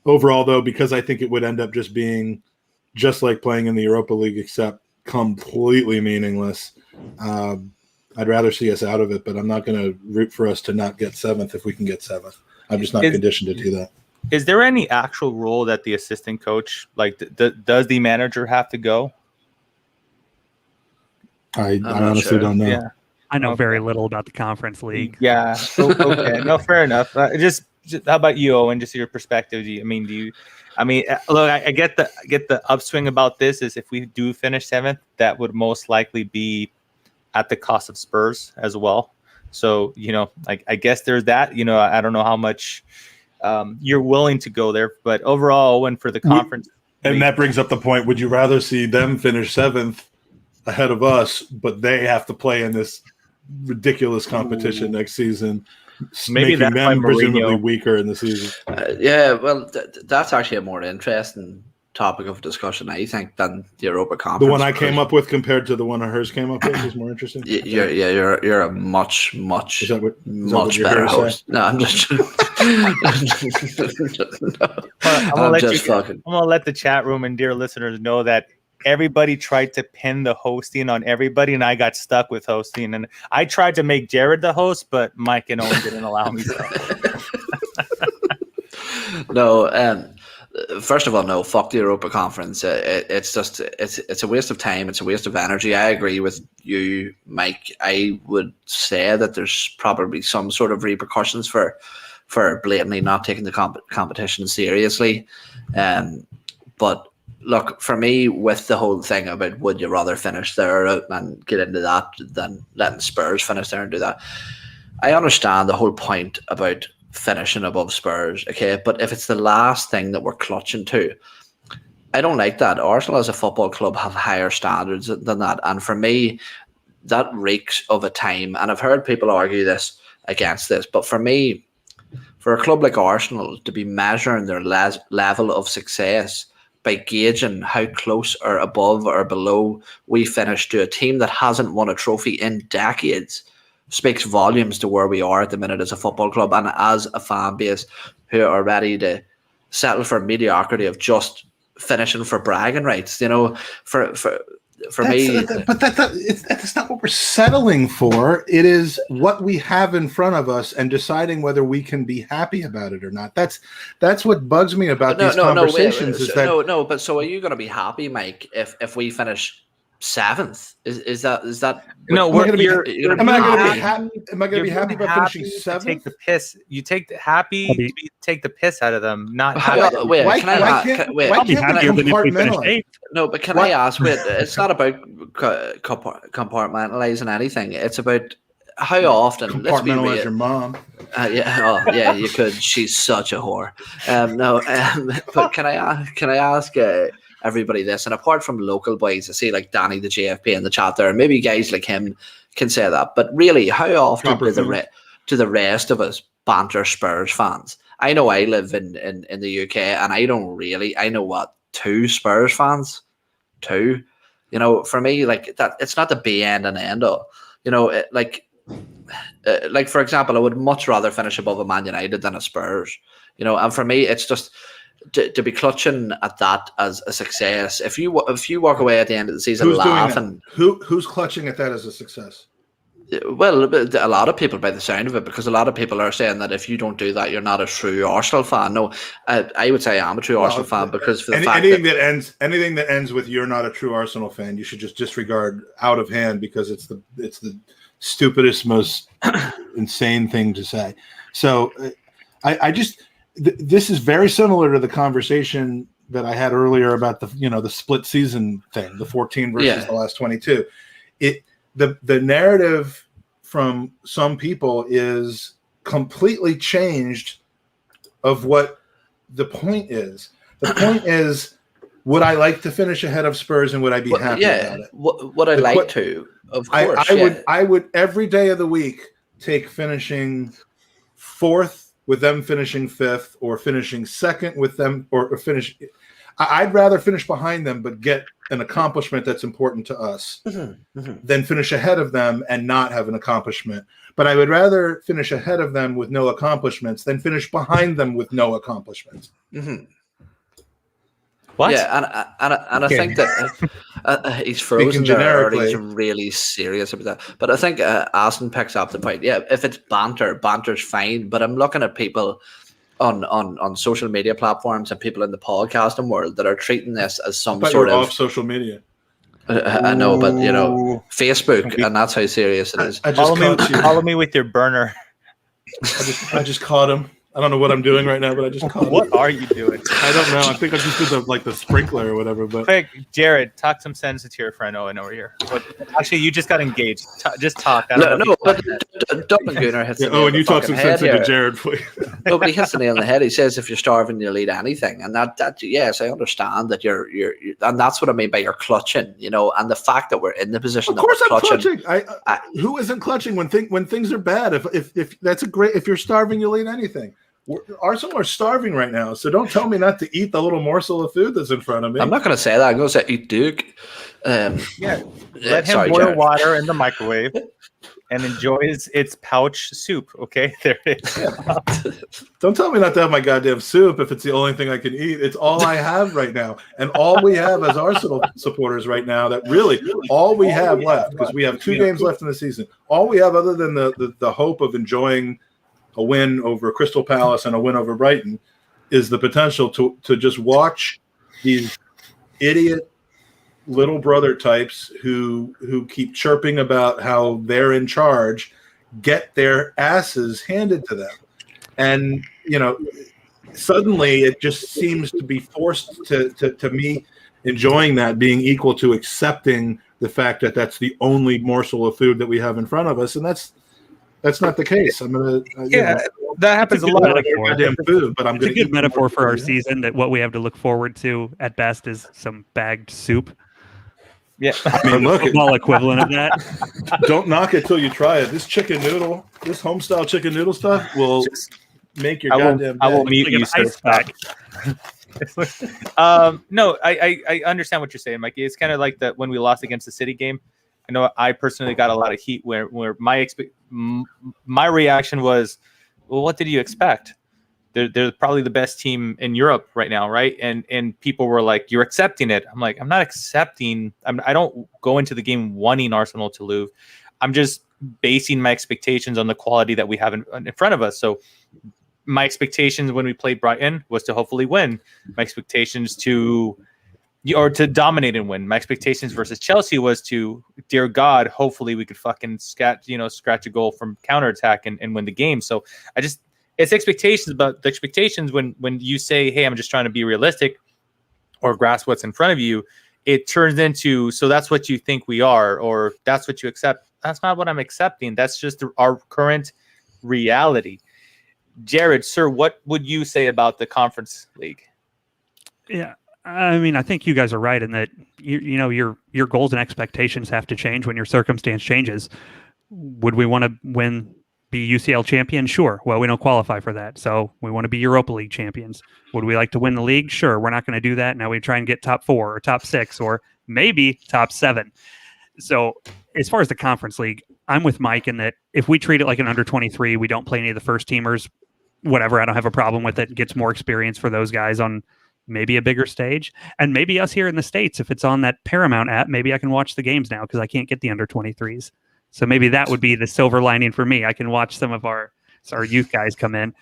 overall, though, because I think it would end up just being just like playing in the Europa League, except completely meaningless, I'd rather see us out of it, but I'm not going to root for us to not get 7th if we can get 7th. I'm just not conditioned to do that. Is there any actual rule that the assistant coach, like, does the manager have to go? I honestly don't know. Yeah. I know very little about the Conference League. Yeah. Okay. No, fair enough. Just how about you, Eoin? Just your perspective. Look, I get the upswing about this is if we do finish 7th, that would most likely be at the cost of Spurs as well. So, I guess there's that. I don't know how much you're willing to go there, but overall, Eoin, for the Conference. And that brings up the point. Would you rather see them finish 7th ahead of us, but they have to play in this ridiculous competition next season, maybe making them presumably weaker in the season? That's actually a more interesting topic of discussion, I think, than the Europa Conference. The one I came up with compared to the one Herz came up with is more interesting. You're a much better host. No, I'm just. I'm gonna let the chat room and dear listeners know that everybody tried to pin the hosting on everybody, and I got stuck with hosting. And I tried to make Jared the host, but Mike and Eoin didn't allow me to. No, first of all, no, fuck the Europa Conference. It's just it's a waste of time. It's a waste of energy. I agree with you, Mike. I would say that there's probably some sort of repercussions for blatantly not taking the competition seriously. But look, for me, with the whole thing about would you rather finish there and get into that than letting Spurs finish there and do that, I understand the whole point about finishing above Spurs, okay? But if it's the last thing that we're clutching to, I don't like that. Arsenal as a football club have higher standards than that. And for me, that reeks of a time, and I've heard people argue this against this, but for me, for a club like Arsenal to be measuring their level of success by gauging how close or above or below we finish to a team that hasn't won a trophy in decades speaks volumes to where we are at the minute as a football club and as a fan base who are ready to settle for mediocrity of just finishing for bragging rights. You know, for me, but that's not what we're settling for. It is what we have in front of us and deciding whether we can be happy about it or not. That's what bugs me about these conversations. But so are you going to be happy, Mike, if we finish 7th? Is that no? Am I going to be happy about finishing 7th? Take the piss. You take the happy. Take the piss out of them. Not why can't we compartmentalize? No, but can I ask? Wait, it's not about compartmentalizing anything. It's about how often. Compartmentalize your mom. Yeah, you could. She's such a whore. But can I ask everybody this? And apart from local boys, I see like Danny the JFP in the chat there, and maybe guys like him can say that. But really, how often do the rest of us banter Spurs fans? I know I live in the UK, and I know what 2 Spurs fans, 2. You know, for me, like that, it's not the be end and end all. You know, like for example, I would much rather finish above a Man United than a Spurs. You know, and for me, it's just to be clutching at that as a success. If you walk away at the end of the season laughing, who's clutching at that as a success? Well, a lot of people, by the sound of it, because a lot of people are saying that if you don't do that, you're not a true Arsenal fan. No, I would say I'm a true Arsenal fan because for the fact anything that ends with "you're not a true Arsenal fan," you should just disregard out of hand because it's the stupidest, most insane thing to say. So, this is very similar to the conversation that I had earlier about the split season thing, the 14 versus the last 22. The narrative from some people is completely changed of what the point is. The point is, would I like to finish ahead of Spurs and would I be happy about it? Would I like to? Of course. I would every day of the week take finishing 4th with them finishing 5th or finishing 2nd with them or finish. I'd rather finish behind them but get an accomplishment that's important to us than finish ahead of them and not have an accomplishment. But I would rather finish ahead of them with no accomplishments than finish behind them with no accomplishments. What? Yeah, and I think that he's frozen there, or he's really serious about that. But I think Aston picks up the point. Yeah, if it's banter's fine. But I'm looking at people on social media platforms and people in the podcasting world that are treating this as some sort of off social media. I know, but Facebook, and that's how serious it is. Follow me with your burner. I just caught him. I don't know what I'm doing right now, but I just caught him. What are you doing? I don't know. I think I just did the sprinkler or whatever. But quick, Jared, talk some sense into your friend Owen over here. Actually, you just got engaged. Just talk. But Dublin Gooner hits the nail and you talk some sense into Jared, please. No, but he hits the nail on the head. He says, "If you're starving, you'll eat anything," and that yes, I understand that you're, and that's what I mean by you're clutching. You know, and the fact that we're in the position. Of course, I'm clutching. Who isn't clutching when things are bad? If that's a great. If you're starving, you'll eat anything. Arsenal are starving right now, so don't tell me not to eat the little morsel of food that's in front of me. I'm not going to say that. I'm going to say eat Duke. Let him boil water in the microwave and enjoys its pouch soup. Okay, there it is. Don't tell me not to have my goddamn soup if it's the only thing I can eat. It's all I have right now, and all we have as Arsenal supporters right now. That really all we have left, because we have 2 games left in the season. All we have, other than the hope of enjoying a win over Crystal Palace and a win over Brighton, is the potential to just watch these idiot little brother types who keep chirping about how they're in charge get their asses handed to them. And, suddenly it just seems to be forced to me enjoying that being equal to accepting the fact that that's the only morsel of food that we have in front of us, and that's not the case. I'm gonna that happens a lot. Goddamn food, but it's a good metaphor for our season that what we have to look forward to at best is some bagged soup. Yeah, I mean, look, football equivalent of that. Don't knock it till you try it. This home style chicken noodle stuff will make your goddamn. I will mute you, sir. No, I understand what you're saying, Mikey. It's kind of like that when we lost against the City game. I know I personally got a lot of heat where my reaction was, well, what did you expect? They're probably the best team in Europe right now, right? And people were like, you're accepting it. I'm like, I'm not accepting. I don't go into the game wanting Arsenal to lose. I'm just basing my expectations on the quality that we have in front of us. So my expectations when we played Brighton was to hopefully win. My expectations to dominate and win. My expectations versus Chelsea was to, dear God, hopefully we could fucking scratch a goal from counterattack and win the game. So it's expectations, but the expectations when you say, hey, I'm just trying to be realistic or grasp what's in front of you, it turns into, so that's what you think we are, or that's what you accept. That's not what I'm accepting. That's just our current reality. Jared, sir, what would you say about the Conference League? Yeah, I mean, I think you guys are right in that your goals and expectations have to change when your circumstance changes. Would we want to be UCL champion? Sure. Well, we don't qualify for that, so we want to be Europa League champions. Would we like to win the league? Sure. We're not going to do that. Now we try and get top 4 or top 6 or maybe top 7. So as far as the Conference League, I'm with Mike in that if we treat it like an under 23, we don't play any of the first teamers, whatever, I don't have a problem with it. It gets more experience for those guys on maybe a bigger stage. And maybe us here in the States, if it's on that Paramount app, maybe I can watch the games now because I can't get the under 23s. So maybe that would be the silver lining for me. I can watch some of our youth guys come in.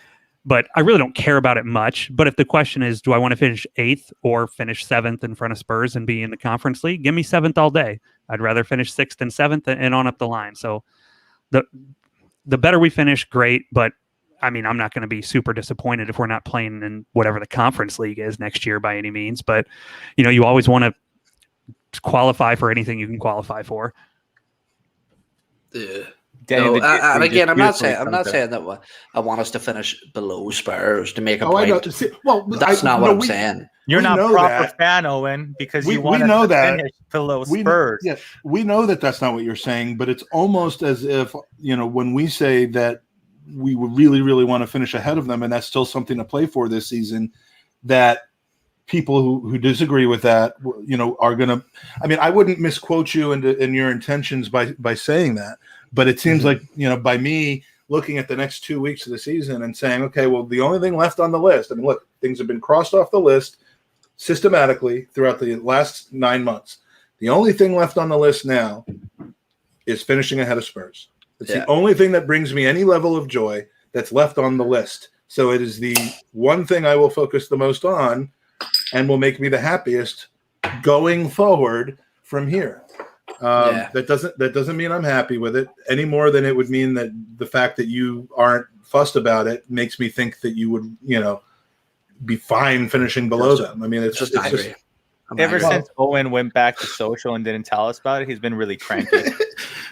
But I really don't care about it much. But if the question is, do I want to finish 8th or finish 7th in front of Spurs and be in the Conference League? Give me 7th all day. I'd rather finish 6th and 7th and on up the line. So the better we finish, great. But I mean, I'm not going to be super disappointed if we're not playing in whatever the Conference League is next year by any means. But, you always want to qualify for anything you can qualify for. Danny, and again, I'm not saying that I want us to finish below Spurs to make a point. That's not what I'm saying. You're not a proper fan, Eoin, because you want to finish below Spurs. Yes, we know that that's not what you're saying, but it's almost as if, when we say that we would really, really want to finish ahead of them, and that's still something to play for this season, that people who disagree with that, are going to, I mean, I wouldn't misquote you in your intentions by saying that, but it seems like, by me looking at the next 2 weeks of the season and saying, okay, well, the only thing left on the list, I mean, look, things have been crossed off the list systematically throughout the last 9 months. The only thing left on the list now is finishing ahead of Spurs. It's the only thing that brings me any level of joy that's left on the list. So it is the one thing I will focus the most on and will make me the happiest going forward from here. That doesn't mean I'm happy with it any more than it would mean that the fact that you aren't fussed about it makes me think that you would, be fine finishing below them. I mean, it's just ever since Eoin went back to social and didn't tell us about it, he's been really cranky.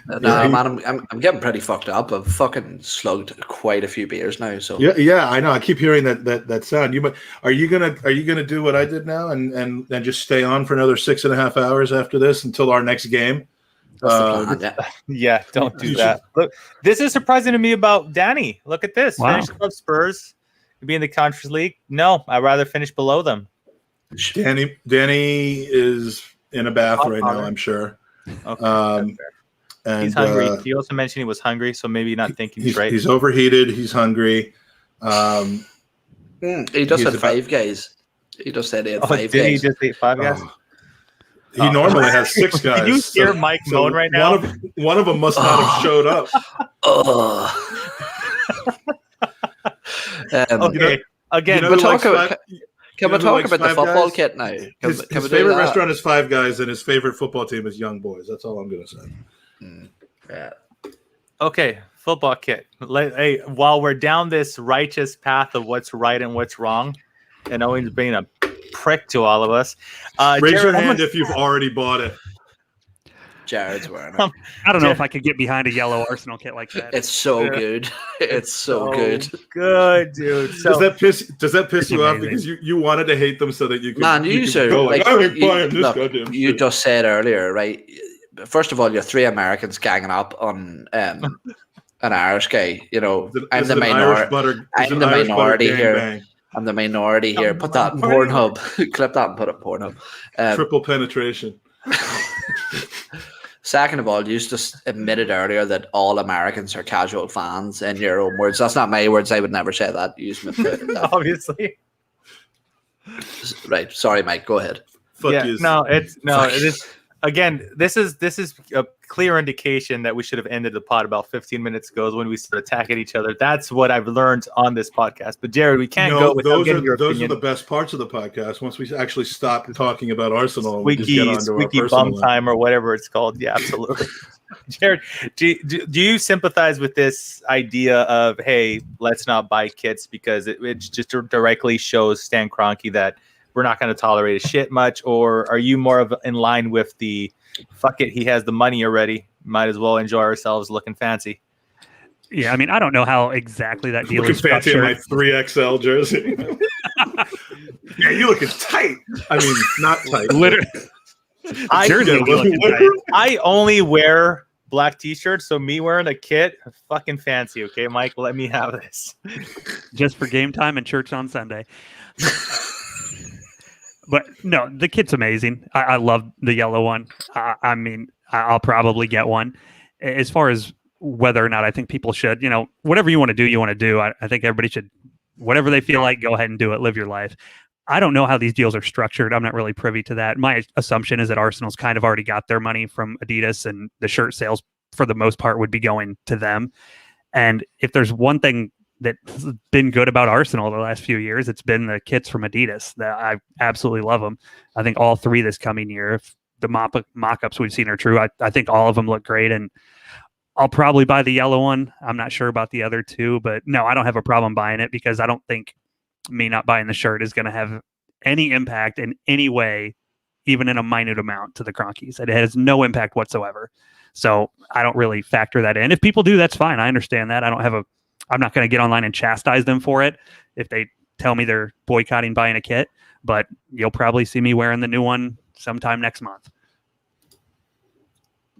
Man, I'm getting pretty fucked up. I've fucking slugged quite a few beers now. So yeah, I know. I keep hearing that sound. Are you gonna do what I did now and just stay on for another 6.5 hours after this until our next game? Yeah, don't do that. Look, this is surprising to me about Danny. Look at this. Wow. Finish above Spurs, be in the Conference League. No, I'd rather finish below them. Danny is in a bath right now, I'm sure. Okay, and he's hungry. He also mentioned he was hungry, so maybe not thinking straight. He's overheated. He's hungry. He just had 5 guys. He just said he had 5 guys. Did he just eat 5 guys? He normally has 6 guys. Did you hear Mike moan right now? One of them must not have showed up. Okay. Again, can we talk about the football kit now? His favorite restaurant is Five Guys, and his favorite football team is Young Boys. That's all I'm going to say. Yeah. Okay, football kit. While we're down this righteous path of what's right and what's wrong, and Owen's being a prick to all of us. Raise Jared, your hand if you've already bought it. Jared's wearing it. I don't know if I could get behind a yellow Arsenal kit like that. It's so good. It's so good. Good, dude. So, does that piss you off because you wanted to hate them so that you could? Man, you could go like, I ain't buying this goddamn you shit. just said earlier, right? First of all, you're three Americans ganging up on an Irish guy. You know, I'm the minority. I'm the minority here. Bang. I'm the minority here. Put that in Pornhub. Clip that and put it in Pornhub. Triple penetration. Second of all, you just admitted earlier that all Americans are casual fans in your own words. That's not my words. I would never say that. You used that. Obviously. Right. Sorry, Mike. Go ahead. It is. Again, this is a clear indication that we should have ended the pod about 15 minutes ago when we started attacking each other. That's what I've learned on this podcast. But Jared, we can't go without getting your opinion. Those are the best parts of the podcast. Once we actually stop talking about Arsenal, squeaky bum time or whatever it's called. Yeah, absolutely. Jared, do you sympathize with this idea of, hey, let's not buy kits because it just directly shows Stan Kroenke that we're not going to tolerate a shit much? Or are you more of in line with the fuck it, he has the money already, might as well enjoy ourselves looking fancy? Yeah, I mean, I don't know how exactly that deal is fancy in structured. my 3XL jersey. Yeah, you looking tight. I mean, not tight. Literally. I only wear black t-shirts, so me wearing a kit, fucking fancy. Okay, Mike, let me have this. Just for game time and church on Sunday. But no, the kit's amazing. I love the yellow one. I mean, I'll probably get one. As far as whether or not I think people should, whatever you want to do, you want to do. I think everybody should, whatever they feel like, go ahead and do it. Live your life. I don't know how these deals are structured. I'm not really privy to that. My assumption is that Arsenal's kind of already got their money from Adidas, and the shirt sales, for the most part, would be going to them. And if there's one thing that's been good about Arsenal the last few years, it's been the kits from Adidas. That I absolutely love them. I think all three this coming year, if the mock-ups we've seen are true, I think all of them look great, and I'll probably buy the yellow one. I'm not sure about the other two, but no, I don't have a problem buying it because I don't think me not buying the shirt is going to have any impact in any way, even in a minute amount, to the Kroenkes. It has no impact whatsoever. So I don't really factor that in. If people do, that's fine. I understand that. I'm not going to get online and chastise them for it if they tell me they're boycotting buying a kit, but you'll probably see me wearing the new one sometime next month.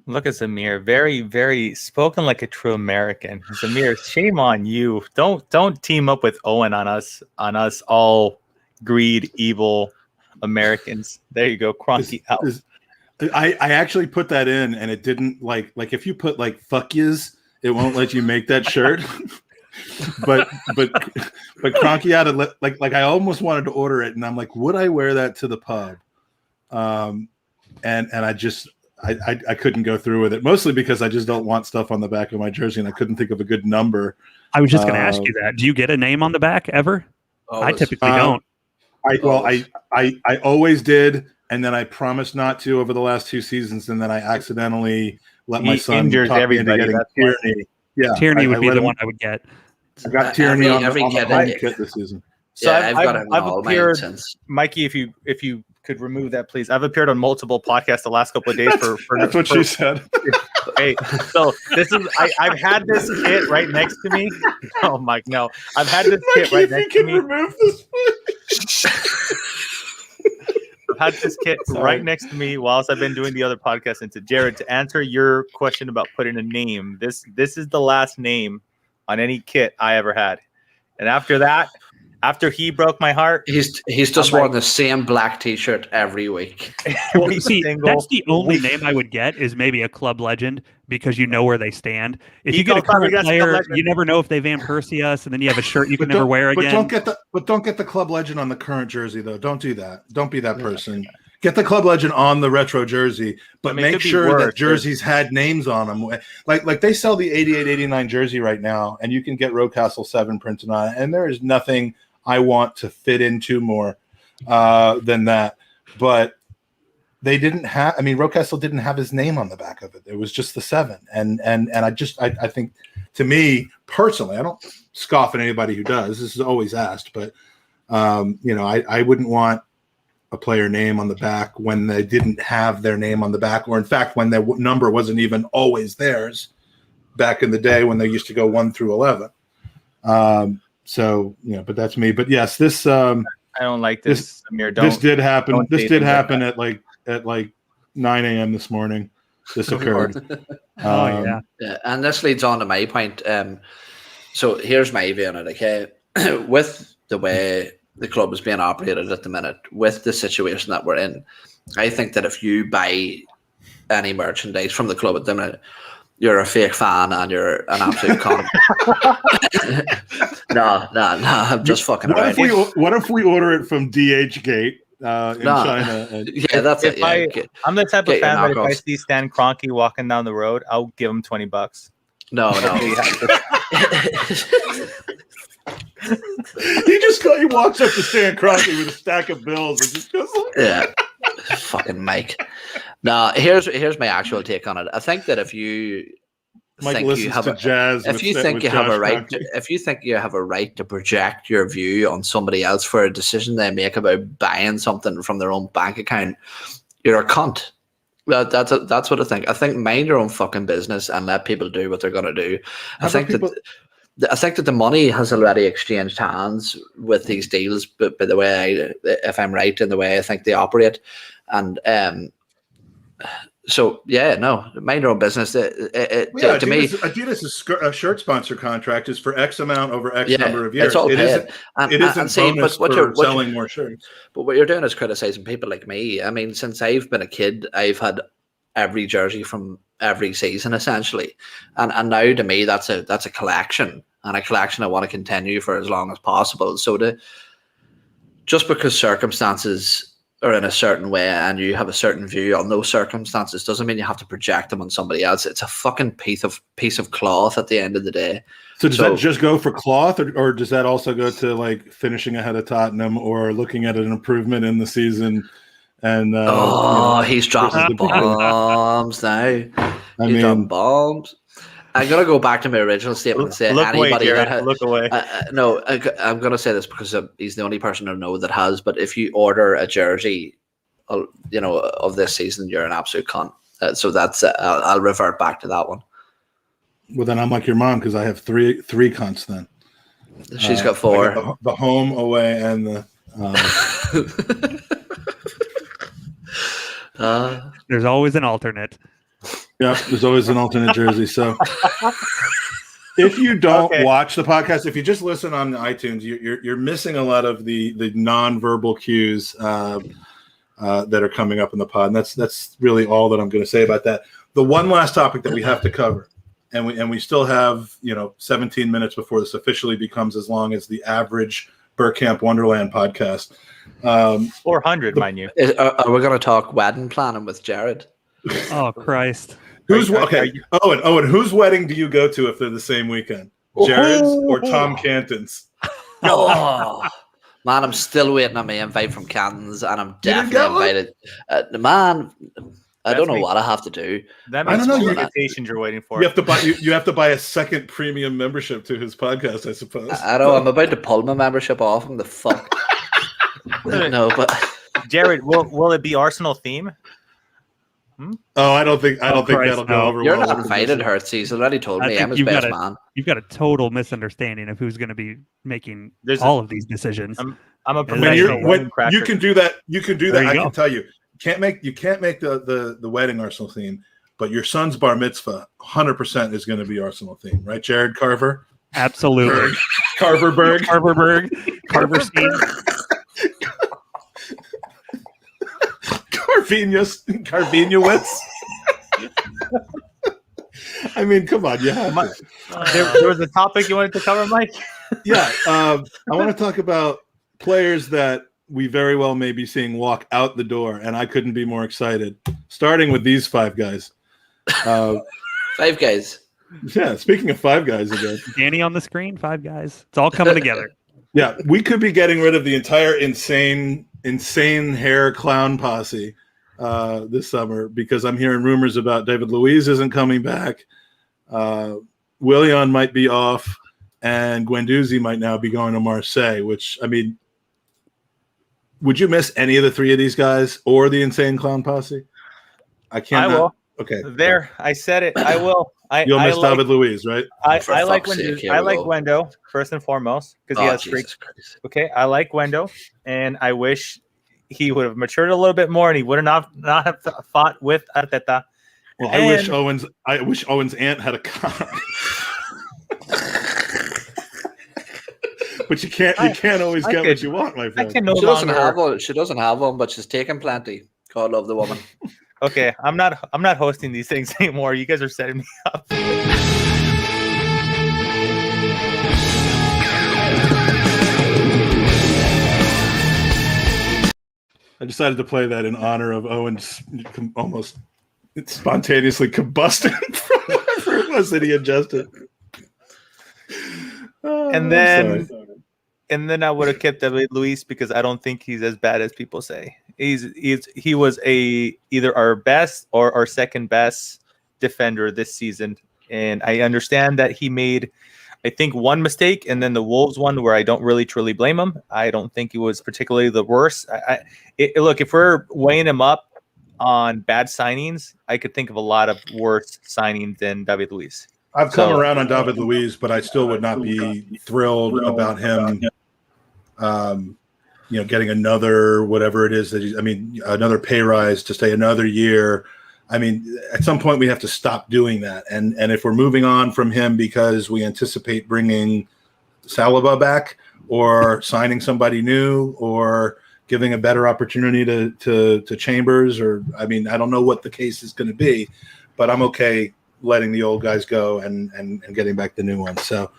Look at Zamir, very, very spoken like a true American. Zamir, shame on you. Don't team up with Eoin on us all greed, evil Americans. There you go, Kroenke out. I actually put that in, and it didn't like if you put like fuck yous, it won't let you make that shirt. but Kroenke had to like I almost wanted to order it, and I'm like, would I wear that to the pub? And I couldn't go through with it, mostly because I just don't want stuff on the back of my jersey, and I couldn't think of a good number. I was just going to ask you that. Do you get a name on the back ever? I typically don't. I always did, and then I promised not to over the last 2 seasons, and then I accidentally let my son talk me into getting Tierney. Yeah, Tierney would be the one I would get. I got Tierney on the kit this season. So yeah, I've appeared, Mikey, if you could remove that, please. I've appeared on multiple podcasts the last couple of days for that's what she said. Hey, so this is I've had this kit right next to me. Oh, Mike, no. I've had this kit right next to me. Remove this. I've had this kit right next to me whilst I've been doing the other podcast. And to Jared, to answer your question about putting a name, this is the last name on any kit I ever had. And after that, after he broke my heart, he's just worn the same black T-shirt every week. Well, see, that's the only name I would get is maybe a club legend, because you know where they stand. If you get a current player, you never know if they Van Persie us, and then you have a shirt you can never wear again. Don't get the club legend on the current jersey though. Don't do that. Don't be that person. Get the club legend on the retro jersey, but make sure that jerseys had names on them. Like they sell the 88-89 jersey right now, and you can get Rocastle 7 printed on it, and there is nothing I want to fit into more than that. But they didn't have. I mean, Rocastle didn't have his name on the back of it. It was just the 7, and I think, to me personally, I don't scoff at anybody who does. This is always asked, but I wouldn't want a player name on the back when they didn't have their name on the back, or in fact, when their number wasn't even always theirs back in the day when they used to go 1 through 11. So, but that's me. But yes, this I don't like this. Amir, this did happen. This did happen at like 9 a.m. this morning. This occurred. Yeah, and this leads on to my point. So here's my view on it. Okay, with the way the club is being operated at the minute, with the situation that we're in, I think that if you buy any merchandise from the club at the minute, you're a fake fan and you're an absolute con. No, I'm just fucking around. What if we order it from DH Gate in China? Yeah, that's it. Yeah. I'm the type of fan that if I see Stan Kroenke walking down the road, I'll give him $20. No. He walks up to Stan Kroenke with a stack of bills and just goes, yeah, fucking Mike. Now, here's my actual take on it. I think that if you think you have a right to project your view on somebody else for a decision they make about buying something from their own bank account, you're a cunt. That's what I think. I think mind your own fucking business and let people do what they're gonna do. I think that the money has already exchanged hands with these deals, but by the way, if I'm right in the way I think they operate, and so mind your own business. To me, Adidas' shirt sponsor contract is for X amount over X number of years. It's all paid. It isn't bonus for selling more shirts. But what you're doing is criticizing people like me. I mean, since I've been a kid, I've had every jersey from every season essentially, and now to me that's a collection, and a collection I want to continue for as long as possible. So just because circumstances are in a certain way and you have a certain view on those circumstances doesn't mean you have to project them on somebody else. It's a fucking piece of cloth at the end of the day. So does that just go for cloth, or does that also go to like finishing ahead of Tottenham or looking at an improvement in the season? And he's dropping bombs now. He's dropping bombs. I'm gonna go back to my original statement and say look away. No, I'm gonna say this because he's the only person I know that has. But if you order a jersey, of this season, you're an absolute cunt. So that's I'll revert back to that one. Well, then I'm like your mom because I have three cunts. Then she's got 4. Got the home, away, and the. There's always an alternate. Yeah, there's always an alternate jersey. So if you don't watch the podcast, if you just listen on iTunes, you're missing a lot of the nonverbal cues that are coming up in the pod. And that's really all that I'm going to say about that. The one last topic that we have to cover, and we still have 17 minutes before this officially becomes as long as the average Burkamp Wonderland podcast. 400, mind you. Are we going to talk wedding planning with Jared? Oh Christ! Owen, whose wedding do you go to if they're the same weekend? Jared's or Tom Canton's? Oh man, I'm still waiting on my invite from Canton's, and I'm definitely invited. Man, I don't know what I have to do. That means invitations you're waiting for. You have to buy a second premium membership to his podcast, I suppose. I know. I'm about to pull my membership off him. The fuck. No, but Jared, will it be Arsenal theme? Oh, I don't think that'll go over. You're not invited, Herz. He's already told me I'm his best man. You've got a total misunderstanding of who's going to be making all of these decisions. I'm a professional. You can do that. You can do that. I can tell you. You can't make the wedding Arsenal theme, but your son's bar mitzvah 100% is going to be Arsenal theme, right, Jared Carver? Absolutely. Carverberg. Carviniowitz. I mean, come on, there was a topic you wanted to cover, Mike? Yeah, I want to talk about players that we very well may be seeing walk out the door, and I couldn't be more excited. Starting with these 5 guys. 5 guys. Yeah, speaking of 5 guys again. Danny on the screen, 5 guys. It's all coming together. Yeah, we could be getting rid of the entire insane hair clown posse this summer because I'm hearing rumors about David Luiz isn't coming back. Willian might be off, and Guendouzi might now be going to Marseille, which, I mean, would you miss any of the three of these guys or the Insane Clown Posse? I can't. I will. Okay. There, I said it. I will. You'll miss David Luiz, right? I like Gwendo first and foremost because he has freaks. Okay, I like Gwendo, and I wish he would have matured a little bit more, and he would not have fought with Arteta. Well, I wish Owen's aunt had a car. But you can't always get what you want, my friend. She doesn't have one, but she's taking plenty. God love the woman. Okay, I'm not hosting these things anymore. You guys are setting me up. I decided to play that in honor of Owen's almost spontaneously combusting from whatever it was that he ingested. And then I would have kept David Luiz because I don't think he's as bad as people say. He was either our best or our second best defender this season, and I understand that he made, I think, one mistake, and then the Wolves one where I don't really truly blame him. I don't think he was particularly the worst. Look, if we're weighing him up on bad signings, I could think of a lot of worse signings than David Luiz. I've come around on David Luiz, but I still would not be thrilled about him. Getting another whatever it is that another pay rise to stay another year. I mean, at some point we have to stop doing that. And if we're moving on from him because we anticipate bringing Saliba back or signing somebody new or giving a better opportunity to Chambers, or I don't know what the case is going to be, but I'm okay letting the old guys go and getting back the new ones. So,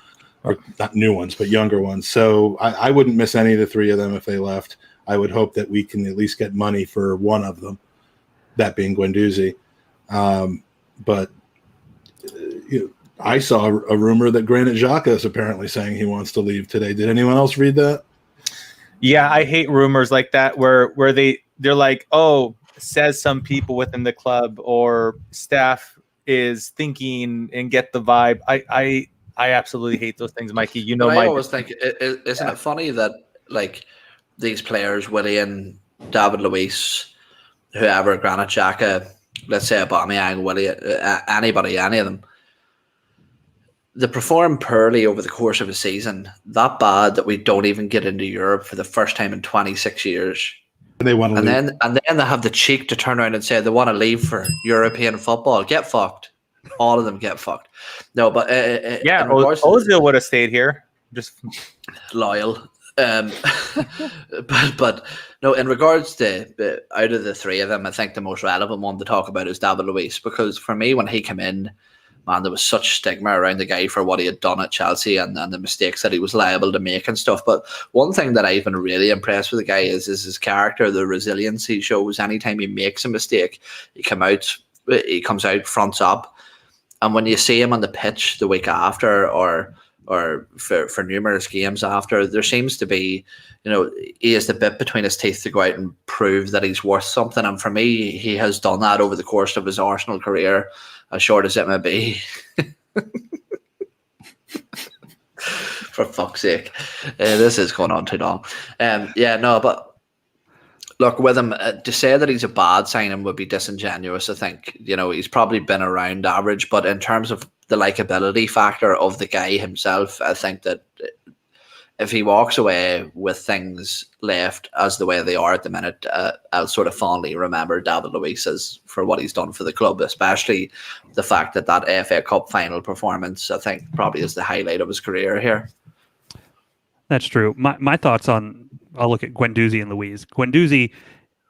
or not new ones, but younger ones. So I wouldn't miss any of the three of them if they left. I would hope that we can at least get money for one of them, that being Guendouzi. But I saw a rumor that Granit Xhaka is apparently saying he wants to leave today. Did anyone else read that? Yeah, I hate rumors like that where they're like, oh, says some people within the club or staff is thinking and get the vibe. I absolutely hate those things, Mikey. I always think, isn't it funny that like these players, Willie and David Luiz, whoever, Granit Xhaka, let's say Aubameyang, Willie, anybody, any of them, they perform poorly over the course of a season, that bad that we don't even get into Europe for the first time in 26 years. They want to leave. And then they have the cheek to turn around and say they want to leave for European football. Get fucked. All of them get fucked. No, but Ozil would have stayed here. Just loyal. But no, in regards to out of the three of them, I think the most relevant one to talk about is David Luiz, because for me, when he came in, man, there was such stigma around the guy for what he had done at Chelsea and the mistakes that he was liable to make and stuff. But one thing that I've been really impressed with the guy is his character, the resilience he shows. Anytime he makes a mistake, he comes out fronts up. And when you see him on the pitch the week after or for numerous games after, there seems to be, he has the bit between his teeth to go out and prove that he's worth something. And for me, he has done that over the course of his Arsenal career, as short as it may be. For fuck's sake. This is going on too long. But look, with him, to say that he's a bad signing would be disingenuous, I think. He's probably been around average, but in terms of the likability factor of the guy himself, I think that if he walks away with things left as the way they are at the minute, I'll sort of fondly remember David Luiz for what he's done for the club, especially the fact that FA Cup final performance, I think, probably is the highlight of his career here. That's true. My thoughts on, I'll look at Guendouzi and Luiz. Guendouzi,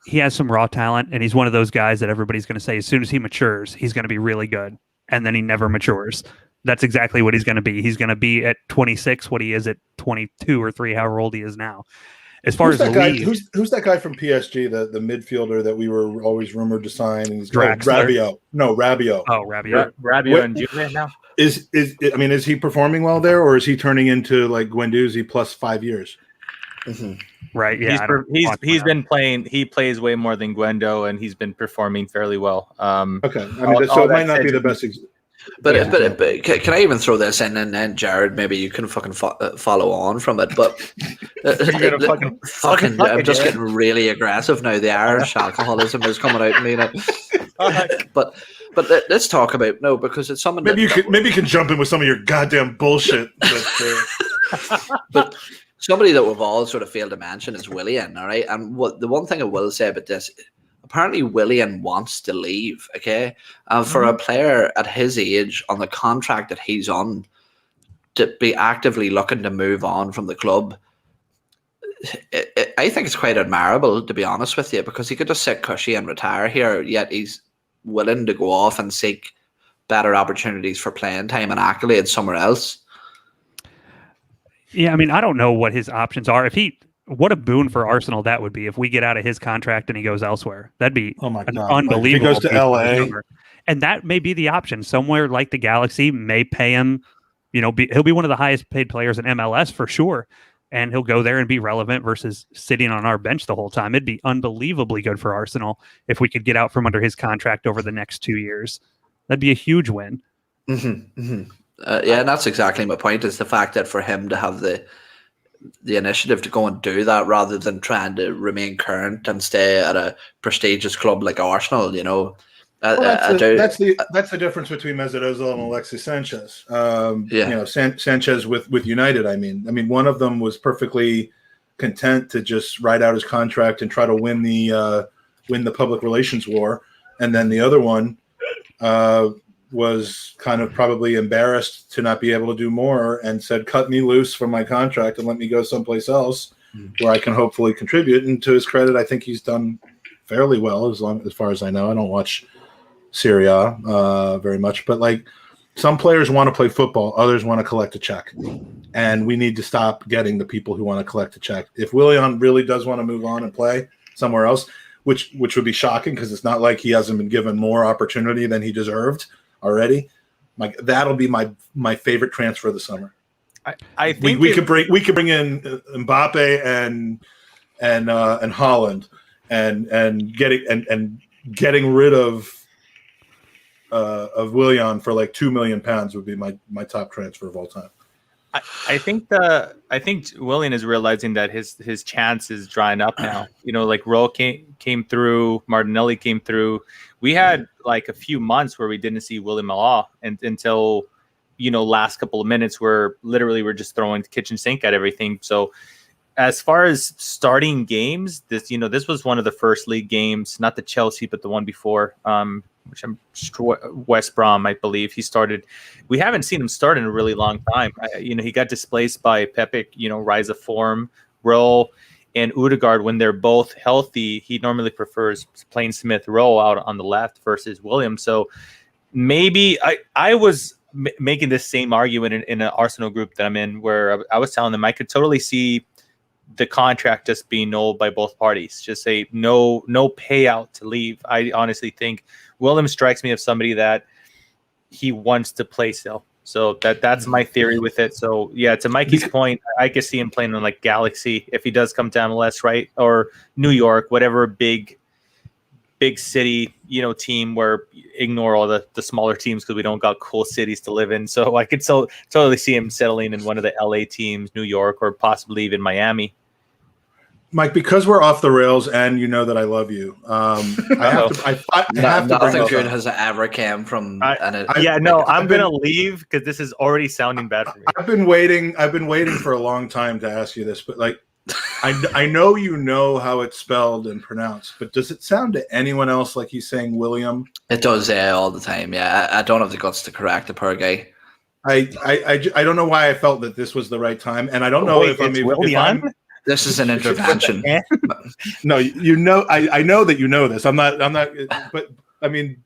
he has some raw talent, and he's one of those guys that everybody's going to say as soon as he matures, he's going to be really good, and then he never matures. That's exactly what he's going to be. He's going to be at 26 what he is at 22 or 3, however old he is now. As far as that Luiz, guy, who's that guy from PSG, the midfielder that we were always rumored to sign? And he's Rabiot. No, Rabiot. Oh, Rabiot. Rabiot and Juve now. Is he performing well there, or is he turning into like Guendouzi plus 5 years? Mm-hmm. Right. Yeah. He's been playing. He plays way more than Gwendo, and he's been performing fairly well. Okay. So it might not be the best. But can I even throw this in, and then Jared, maybe you can fucking follow on from it. But I'm just getting really aggressive now. The Irish alcoholism is coming out in me now. But let's talk about because it's something. Maybe you can jump in with some of your goddamn bullshit. But somebody that we've all sort of failed to mention is Willian. All right, and the one thing I will say about this. Apparently, Willian wants to leave, okay? For a player at his age, on the contract that he's on, to be actively looking to move on from the club, I think it's quite admirable, to be honest with you, because he could just sit cushy and retire here, yet he's willing to go off and seek better opportunities for playing time and accolades somewhere else. Yeah, I mean, I don't know what his options are. What a boon for Arsenal that would be if we get out of his contract and he goes elsewhere. That'd be unbelievable. If he goes to LA. And that may be the option. Somewhere like the Galaxy may pay him, he'll be one of the highest paid players in MLS for sure. And he'll go there and be relevant versus sitting on our bench the whole time. It'd be unbelievably good for Arsenal if we could get out from under his contract over the next 2 years. That'd be a huge win. Mm-hmm, mm-hmm. And that's exactly my point, is the fact that for him to have the initiative to go and do that rather than trying to remain current and stay at a prestigious club like Arsenal, that's the difference between Mesut Ozil and Alexis Sanchez. Sanchez with United. I mean, one of them was perfectly content to just ride out his contract and try to win the public relations war, and then the other one was kind of probably embarrassed to not be able to do more and said, cut me loose from my contract and let me go someplace else where I can hopefully contribute. And to his credit, I think he's done fairly well as far as I know. I don't watch Serie A very much, but like some players want to play football, others want to collect a check. And we need to stop getting the people who want to collect a check. If Willian really does want to move on and play somewhere else, which would be shocking because it's not like he hasn't been given more opportunity than he deserved already. That'll be my favorite transfer of the summer. I think we could bring in Mbappe and Holland and getting rid of Willian for like £2 million would be my top transfer of all time. I think Willian is realizing that his chance is drying up now. Like Rowe came through, Martinelli came through. We had like a few months where we didn't see William at all, until last couple of minutes where literally we're just throwing the kitchen sink at everything. So as far as starting games, this was one of the first league games, not the Chelsea, but the one before, which I'm West Brom, I believe he started. We haven't seen him start in a really long time. He got displaced by Pepe, rise of form, Rowe, and Odegaard. When they're both healthy, he normally prefers playing Smith Rowe out on the left versus Williams. So maybe I was making this same argument in an Arsenal group that I'm in, where I was telling them I could totally see the contract just being nulled by both parties. Just say no payout to leave. I honestly think Williams strikes me as somebody that he wants to play still. So that's my theory with it. So yeah, to Mikey's point, I could see him playing on like Galaxy if he does come to MLS, right? Or New York, whatever big city, team, where ignore all the smaller teams because we don't got cool cities to live in. So I could totally see him settling in one of the LA teams, New York, or possibly even Miami. Mike, because we're off the rails, and you know that I love you. I have to. Nothing good has ever came from. I'm gonna leave because this is already sounding bad for me. I've been waiting for a long time to ask you this, but like, I know you know how it's spelled and pronounced, but does it sound to anyone else like he's saying William? It does, all the time. Yeah, I don't have the guts to correct the poor guy. I don't know why I felt that this was the right time, and I don't know if I'm. This is an intervention. No, I know that you know this. I'm not. But I mean,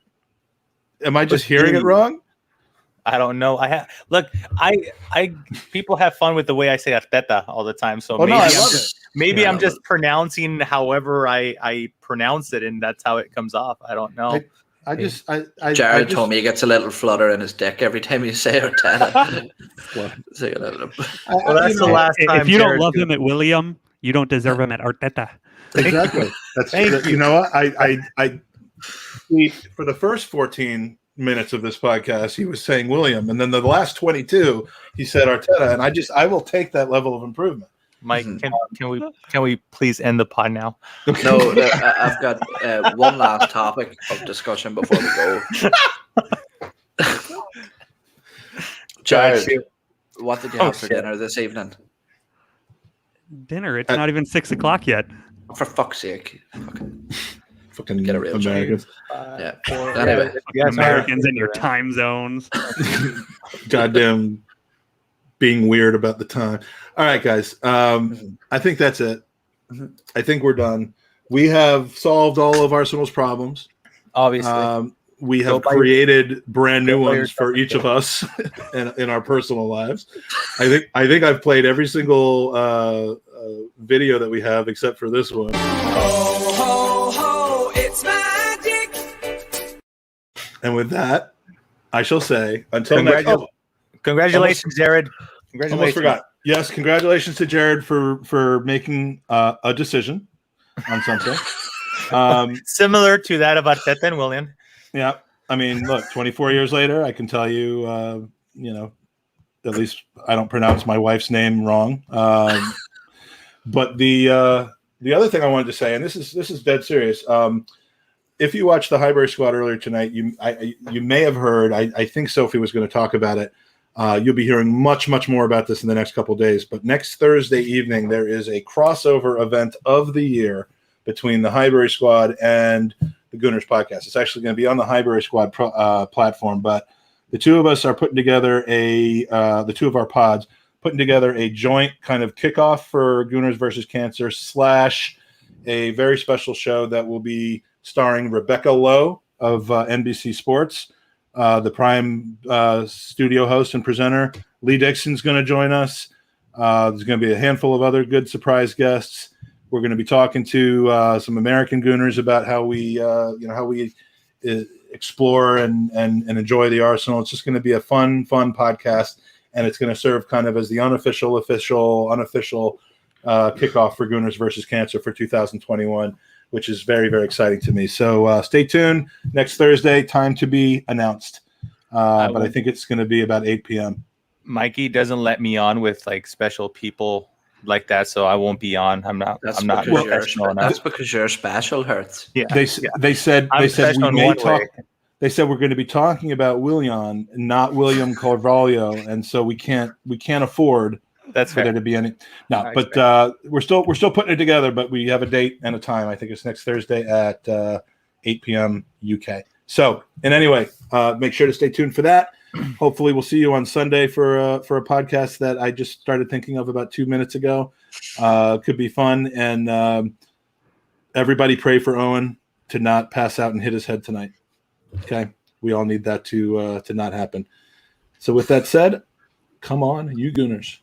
am I just hearing it wrong? I don't know. I people have fun with the way I say Arteta all the time. So maybe I'm just pronouncing however I pronounce it, and that's how it comes off. I don't know. Jared told me he gets a little flutter in his dick every time you say Arteta. Well, that's the last time. If you don't love him at William, you don't deserve him at Arteta. Exactly. That's you know what I for the first 14 minutes of this podcast, he was saying William, and then the last 22, he said Arteta, and I will take that level of improvement. Mike, can we please end the pod now? No, I've got one last topic of discussion before we go. Jared, what did you have for dinner this evening? Dinner? It's not even 6 o'clock yet. For fuck's sake. Fucking get a real Americans. Anyway. Americans in your time zones. Goddamn being weird about the time. All right, guys. I think that's it. I think we're done. We have solved all of Arsenal's problems. Obviously. We have created brand new ones for each of us in our personal lives. I think I've played every single video that we have except for this one. Ho, ho, ho, it's magic. And with that, I shall say until next. Congratulations, Jared. Congratulations. Almost forgot. Yes, congratulations to Jared for making a decision on something. Similar to that of Arteta and William. Yeah, I mean, look, 24 years later, I can tell you, at least I don't pronounce my wife's name wrong. But the other thing I wanted to say, and this is dead serious. If you watched the Highbury squad earlier tonight, you may have heard. I think Sophie was going to talk about it. You'll be hearing much more about this in the next couple of days. But next Thursday evening, there is a crossover event of the year between the Highbury squad and the Gooners podcast. It's actually going to be on the Highbury squad platform, but the two of us are putting together the two of our pods putting together a joint kind of kickoff for Gooners versus Cancer / a very special show that will be starring Rebecca Lowe of NBC Sports, the Prime studio host and presenter. Lee Dixon's going to join us. There's going to be a handful of other good surprise guests. We're going to be talking to some American Gooners about how we explore and enjoy the Arsenal. It's just going to be a fun podcast, and it's going to serve kind of as the unofficial kickoff for Gooners versus Cancer for 2021, which is very, very exciting to me. So stay tuned. Next Thursday, time to be announced. But I think it's going to be about 8 p.m. Mikey doesn't let me on with like special people like that, so I won't be on. I'm not professional enough. That's because you're special, Herz. Yeah. They said we may talk. They said we're going to be talking about William, not William Carvalho, and so we can't afford for there to be any. No, but we're still putting it together. But we have a date and a time. I think it's next Thursday at 8 p.m. UK. So, and anyway, make sure to stay tuned for that. Hopefully, we'll see you on Sunday for a podcast that I just started thinking of about 2 minutes ago. Could be fun, and everybody pray for Eoin to not pass out and hit his head tonight. Okay, we all need that to not happen. So, with that said, come on, you Gooners.